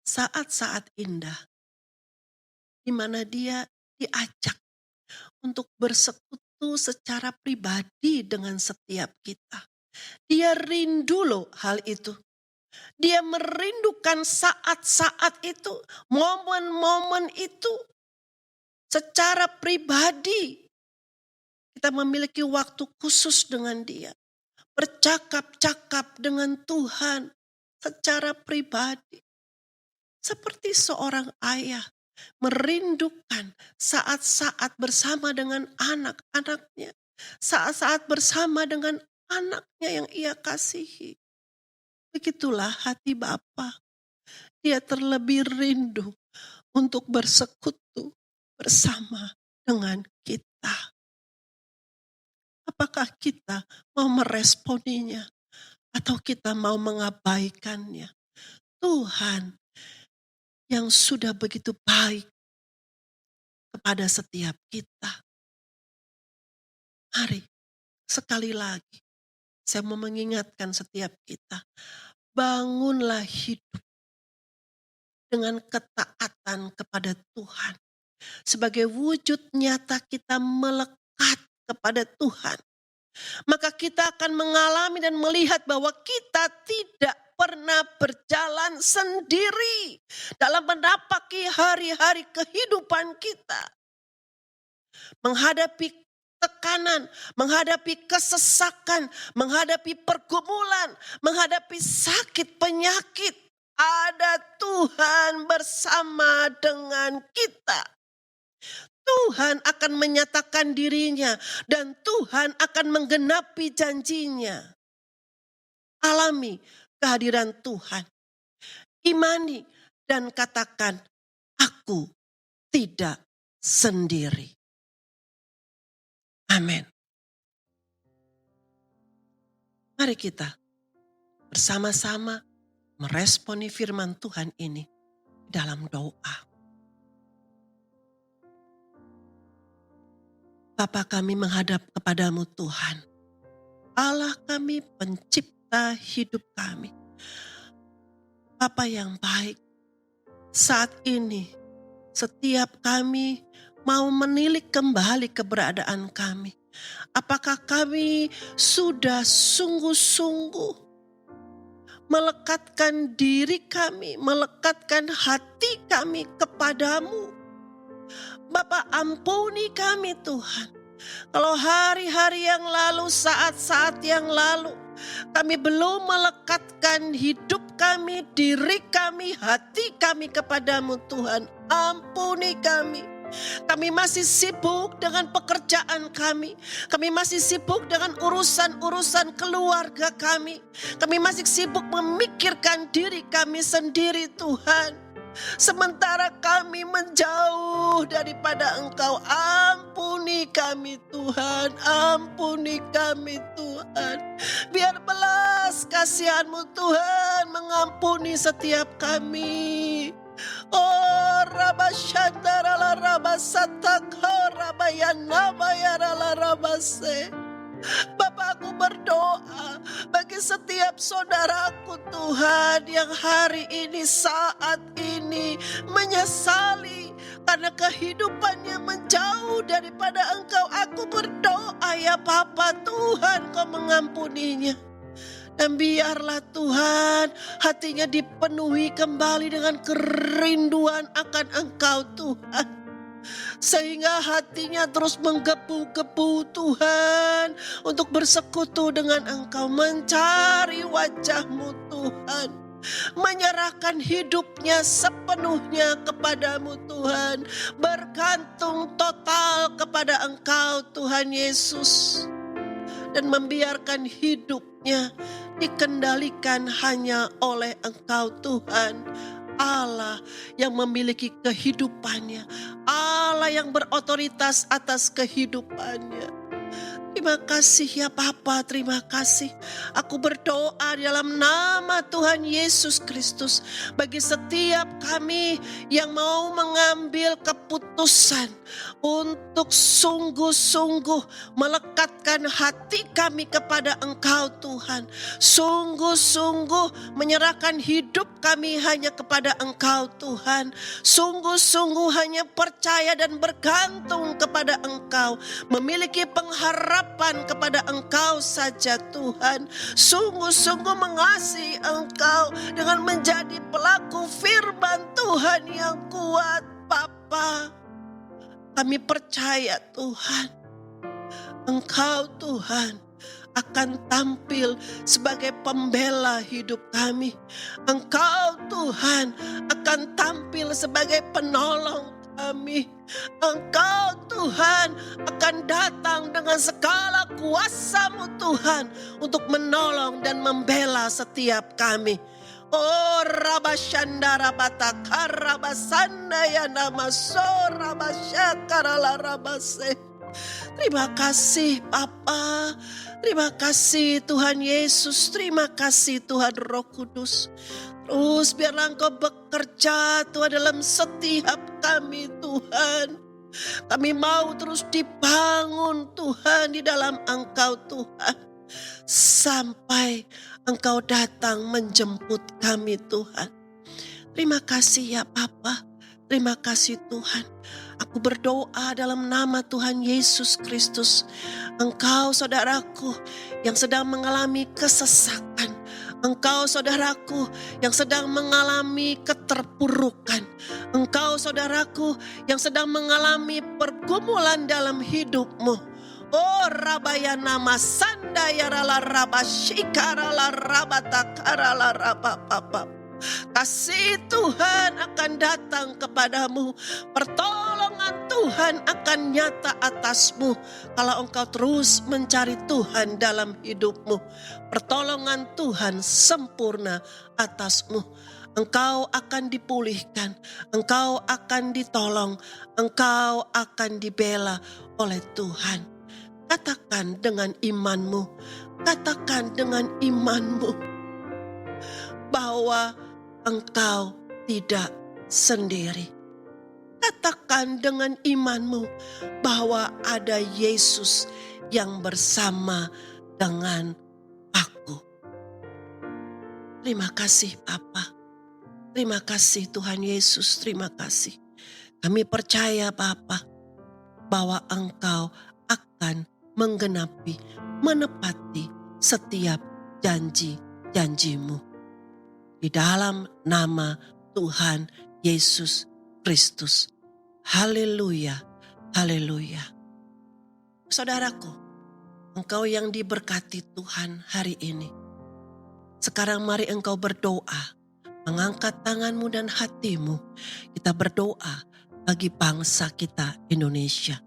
saat-saat indah di mana Dia diajak untuk bersekutu secara pribadi dengan setiap kita. Dia rindu loh hal itu. Dia merindukan saat-saat itu, momen-momen itu secara pribadi. Kita memiliki waktu khusus dengan Dia. Bercakap-cakap dengan Tuhan secara pribadi. Seperti seorang ayah merindukan saat-saat bersama dengan anak-anaknya. Saat-saat bersama dengan anaknya yang ia kasihi. Begitulah hati Bapa. Dia terlebih rindu untuk bersekutu bersama dengan kita. Apakah kita mau meresponinya atau kita mau mengabaikannya? Tuhan yang sudah begitu baik kepada setiap kita. Mari sekali lagi saya mau mengingatkan setiap kita. Bangunlah hidup dengan ketaatan kepada Tuhan. Sebagai wujud nyata kita melekat kepada Tuhan. Maka kita akan mengalami dan melihat bahwa kita tidak pernah berjalan sendiri dalam menapaki hari-hari kehidupan kita. Menghadapi tekanan, menghadapi kesesakan, menghadapi pergumulan, menghadapi sakit penyakit. Ada Tuhan bersama dengan kita. Tuhan akan menyatakan dirinya dan Tuhan akan menggenapi janjinya. Alami kehadiran Tuhan. Imani dan katakan, aku tidak sendiri. Amin. Mari kita bersama-sama meresponi firman Tuhan ini dalam doa. Bapa, kami menghadap kepadamu Tuhan. Allah kami, pencipta hidup kami. Bapa yang baik, saat ini setiap kami mau menilik kembali keberadaan kami. Apakah kami sudah sungguh-sungguh melekatkan diri kami, melekatkan hati kami kepadamu? Bapa, ampuni kami Tuhan. Kalau hari-hari yang lalu, saat-saat yang lalu, kami belum melekatkan hidup kami, diri kami, hati kami kepadamu Tuhan. Ampuni kami. Kami masih sibuk dengan pekerjaan kami. Kami masih sibuk dengan urusan-urusan keluarga kami. Kami masih sibuk memikirkan diri kami sendiri Tuhan. Sementara kami menjauh daripada Engkau. Ampuni kami Tuhan, ampuni kami Tuhan. Biar belas kasihan-Mu Tuhan mengampuni setiap kami. Oh Rabashandara la Rabasataka Rabayana Bayara la Rabase. Bapak, aku berdoa bagi setiap saudaraku Tuhan yang hari ini, saat ini menyesali karena kehidupannya menjauh daripada Engkau. Aku berdoa ya Bapa, Tuhan Kau mengampuninya. Dan biarlah Tuhan hatinya dipenuhi kembali dengan kerinduan akan Engkau Tuhan. Sehingga hatinya terus menggebu-gebu Tuhan untuk bersekutu dengan Engkau, mencari wajah-Mu Tuhan, menyerahkan hidupnya sepenuhnya kepadamu Tuhan, bergantung total kepada Engkau Tuhan Yesus, dan membiarkan hidupnya dikendalikan hanya oleh Engkau Tuhan, Allah yang memiliki kehidupannya, Allah yang berotoritas atas kehidupannya. Terima kasih ya Bapa, terima kasih. Aku berdoa dalam nama Tuhan Yesus Kristus bagi setiap kami yang mau mengambil keputusan untuk sungguh-sungguh melekatkan hati kami kepada Engkau Tuhan. Sungguh-sungguh menyerahkan hidup kami hanya kepada Engkau Tuhan. Sungguh-sungguh hanya percaya dan bergantung kepada Engkau. Memiliki pengharapan kepada Engkau saja Tuhan. Sungguh-sungguh mengasihi Engkau dengan menjadi pelaku firman Tuhan yang kuat Bapa. Kami percaya Tuhan, Engkau Tuhan akan tampil sebagai pembela hidup kami. Engkau Tuhan akan tampil sebagai penolong kami. Engkau Tuhan akan datang dengan segala kuasa-Mu Tuhan untuk menolong dan membela setiap kami. Oh Rabashandara Batakara Basandaya Namasora Basyakarala Rabase. Terima kasih Bapa, terima kasih Tuhan Yesus, terima kasih Tuhan Roh Kudus. Terus biarlah Engkau bekerja Tuhan dalam setiap kami Tuhan. Kami mau terus dibangun Tuhan di dalam Engkau Tuhan. Sampai Engkau datang menjemput kami Tuhan. Terima kasih ya Bapa, terima kasih Tuhan. Aku berdoa dalam nama Tuhan Yesus Kristus. Engkau saudaraku yang sedang mengalami kesesakan. Engkau saudaraku yang sedang mengalami keterpurukan. Engkau saudaraku yang sedang mengalami pergumulan dalam hidupmu. Oh Rabayana Masanda Yarala Rabashikarala Rabatakarala Rabapapa. Kasih Tuhan akan datang kepadamu. Pertolongan Tuhan akan nyata atasmu kalau engkau terus mencari Tuhan dalam hidupmu. Pertolongan Tuhan sempurna atasmu. Engkau akan dipulihkan, engkau akan ditolong, engkau akan dibela oleh Tuhan. Katakan dengan imanmu, katakan dengan imanmu bahwa engkau tidak sendiri. Katakan dengan imanmu bahwa ada Yesus yang bersama dengan aku. Terima kasih Bapa. Terima kasih Tuhan Yesus, terima kasih. Kami percaya Bapa, bahwa Engkau akan menggenapi, menepati setiap janji-janji-Mu. Di dalam nama Tuhan Yesus Kristus. Haleluya, haleluya. Saudaraku, engkau yang diberkati Tuhan hari ini. Sekarang mari engkau berdoa, mengangkat tanganmu dan hatimu. Kita berdoa bagi bangsa kita Indonesia.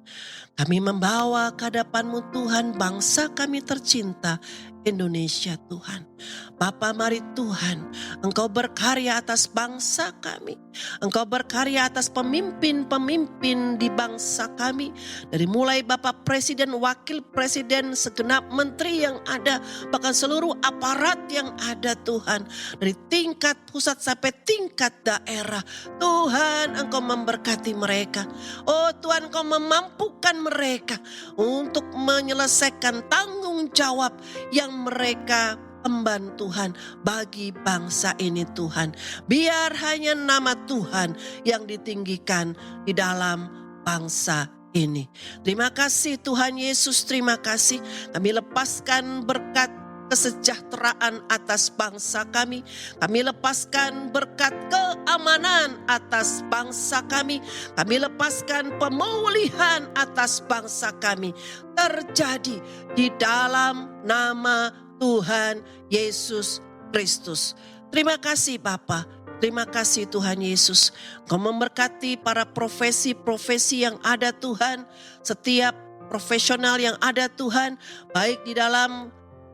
Kami membawa ke hadapan-Mu Tuhan bangsa kami tercinta Indonesia Tuhan. Bapa, mari Tuhan, Engkau berkarya atas bangsa kami. Engkau berkarya atas pemimpin-pemimpin di bangsa kami. Dari mulai Bapak Presiden, Wakil Presiden, segenap menteri yang ada, bahkan seluruh aparat yang ada Tuhan. Dari tingkat pusat sampai tingkat daerah. Tuhan, Engkau memberkati mereka. Oh Tuhan, Engkau memampukan mereka untuk menyelesaikan tanggung jawab yang mereka emban Tuhan bagi bangsa ini Tuhan. Biar hanya nama Tuhan yang ditinggikan di dalam bangsa ini. Terima kasih Tuhan Yesus, terima kasih. Kami lepaskan berkat kesejahteraan atas bangsa kami. Kami lepaskan berkat keamanan atas bangsa kami. Kami lepaskan pemulihan atas bangsa kami. Terjadi di dalam nama Tuhan Yesus Kristus. Terima kasih Bapa. Terima kasih Tuhan Yesus. Engkau memberkati para profesi-profesi yang ada Tuhan. Setiap profesional yang ada Tuhan. Baik di dalam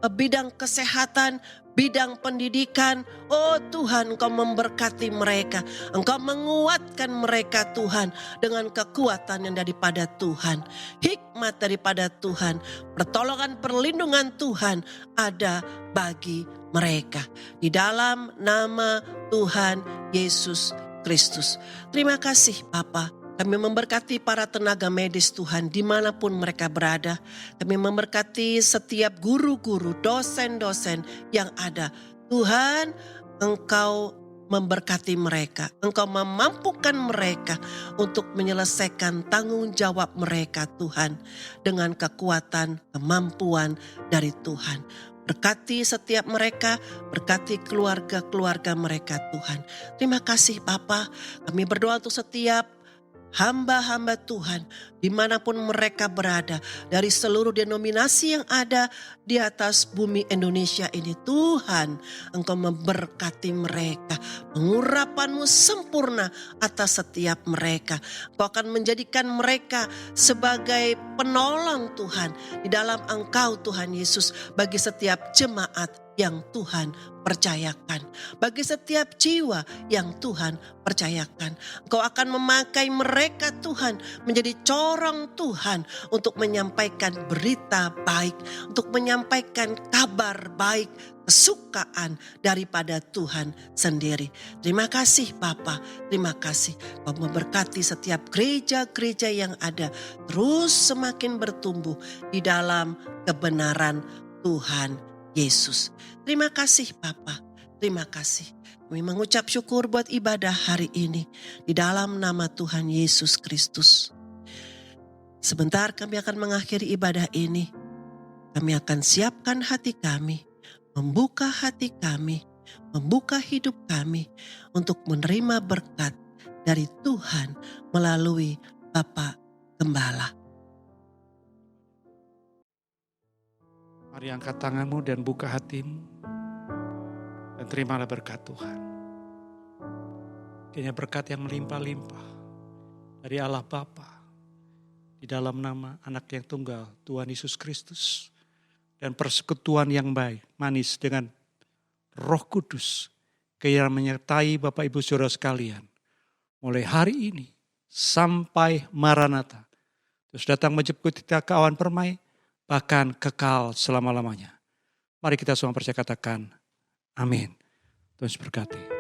bidang kesehatan, bidang pendidikan. Oh Tuhan, Engkau memberkati mereka. Engkau menguatkan mereka Tuhan dengan kekuatan yang daripada Tuhan. Hikmat daripada Tuhan. Pertolongan perlindungan Tuhan ada bagi mereka. Di dalam nama Tuhan Yesus Kristus. Terima kasih Bapa. Kami memberkati para tenaga medis Tuhan dimanapun mereka berada. Kami memberkati setiap guru-guru, dosen-dosen yang ada. Tuhan, Engkau memberkati mereka. Engkau memampukan mereka untuk menyelesaikan tanggung jawab mereka Tuhan. Dengan kekuatan, kemampuan dari Tuhan. Berkati setiap mereka, berkati keluarga-keluarga mereka Tuhan. Terima kasih Bapa. Kami berdoa untuk setiap hamba-hamba Tuhan dimanapun mereka berada, dari seluruh denominasi yang ada di atas bumi Indonesia ini. Tuhan, Engkau memberkati mereka, pengurapan-Mu sempurna atas setiap mereka. Engkau akan menjadikan mereka sebagai penolong Tuhan di dalam Engkau Tuhan Yesus bagi setiap jemaat yang Tuhan percayakan. Bagi setiap jiwa yang Tuhan percayakan. Engkau akan memakai mereka Tuhan menjadi corong Tuhan untuk menyampaikan berita baik. Untuk menyampaikan kabar baik, kesukaan daripada Tuhan sendiri. Terima kasih Bapa, terima kasih. Kau memberkati setiap gereja-gereja yang ada. Terus semakin bertumbuh di dalam kebenaran Tuhan Yesus. Terima kasih Bapa, terima kasih. Kami mengucap syukur buat ibadah hari ini di dalam nama Tuhan Yesus Kristus. Sebentar kami akan mengakhiri ibadah ini. Kami akan siapkan hati kami, membuka hati kami, membuka hidup kami untuk menerima berkat dari Tuhan melalui Bapak Gembala. Mari angkat tanganmu dan buka hatimu dan terimalah berkat Tuhan. Kiranya berkat yang melimpah-limpah dari Allah Bapa di dalam nama Anak yang tunggal Tuhan Yesus Kristus dan persekutuan yang baik, manis dengan Roh Kudus kiranya menyertai Bapak Ibu Saudara sekalian mulai hari ini sampai Maranatha. Terus datang menjemput kita ke awan permai, bahkan kekal selama-lamanya. Mari kita semua percaya katakan, amin. Tuhan berkati.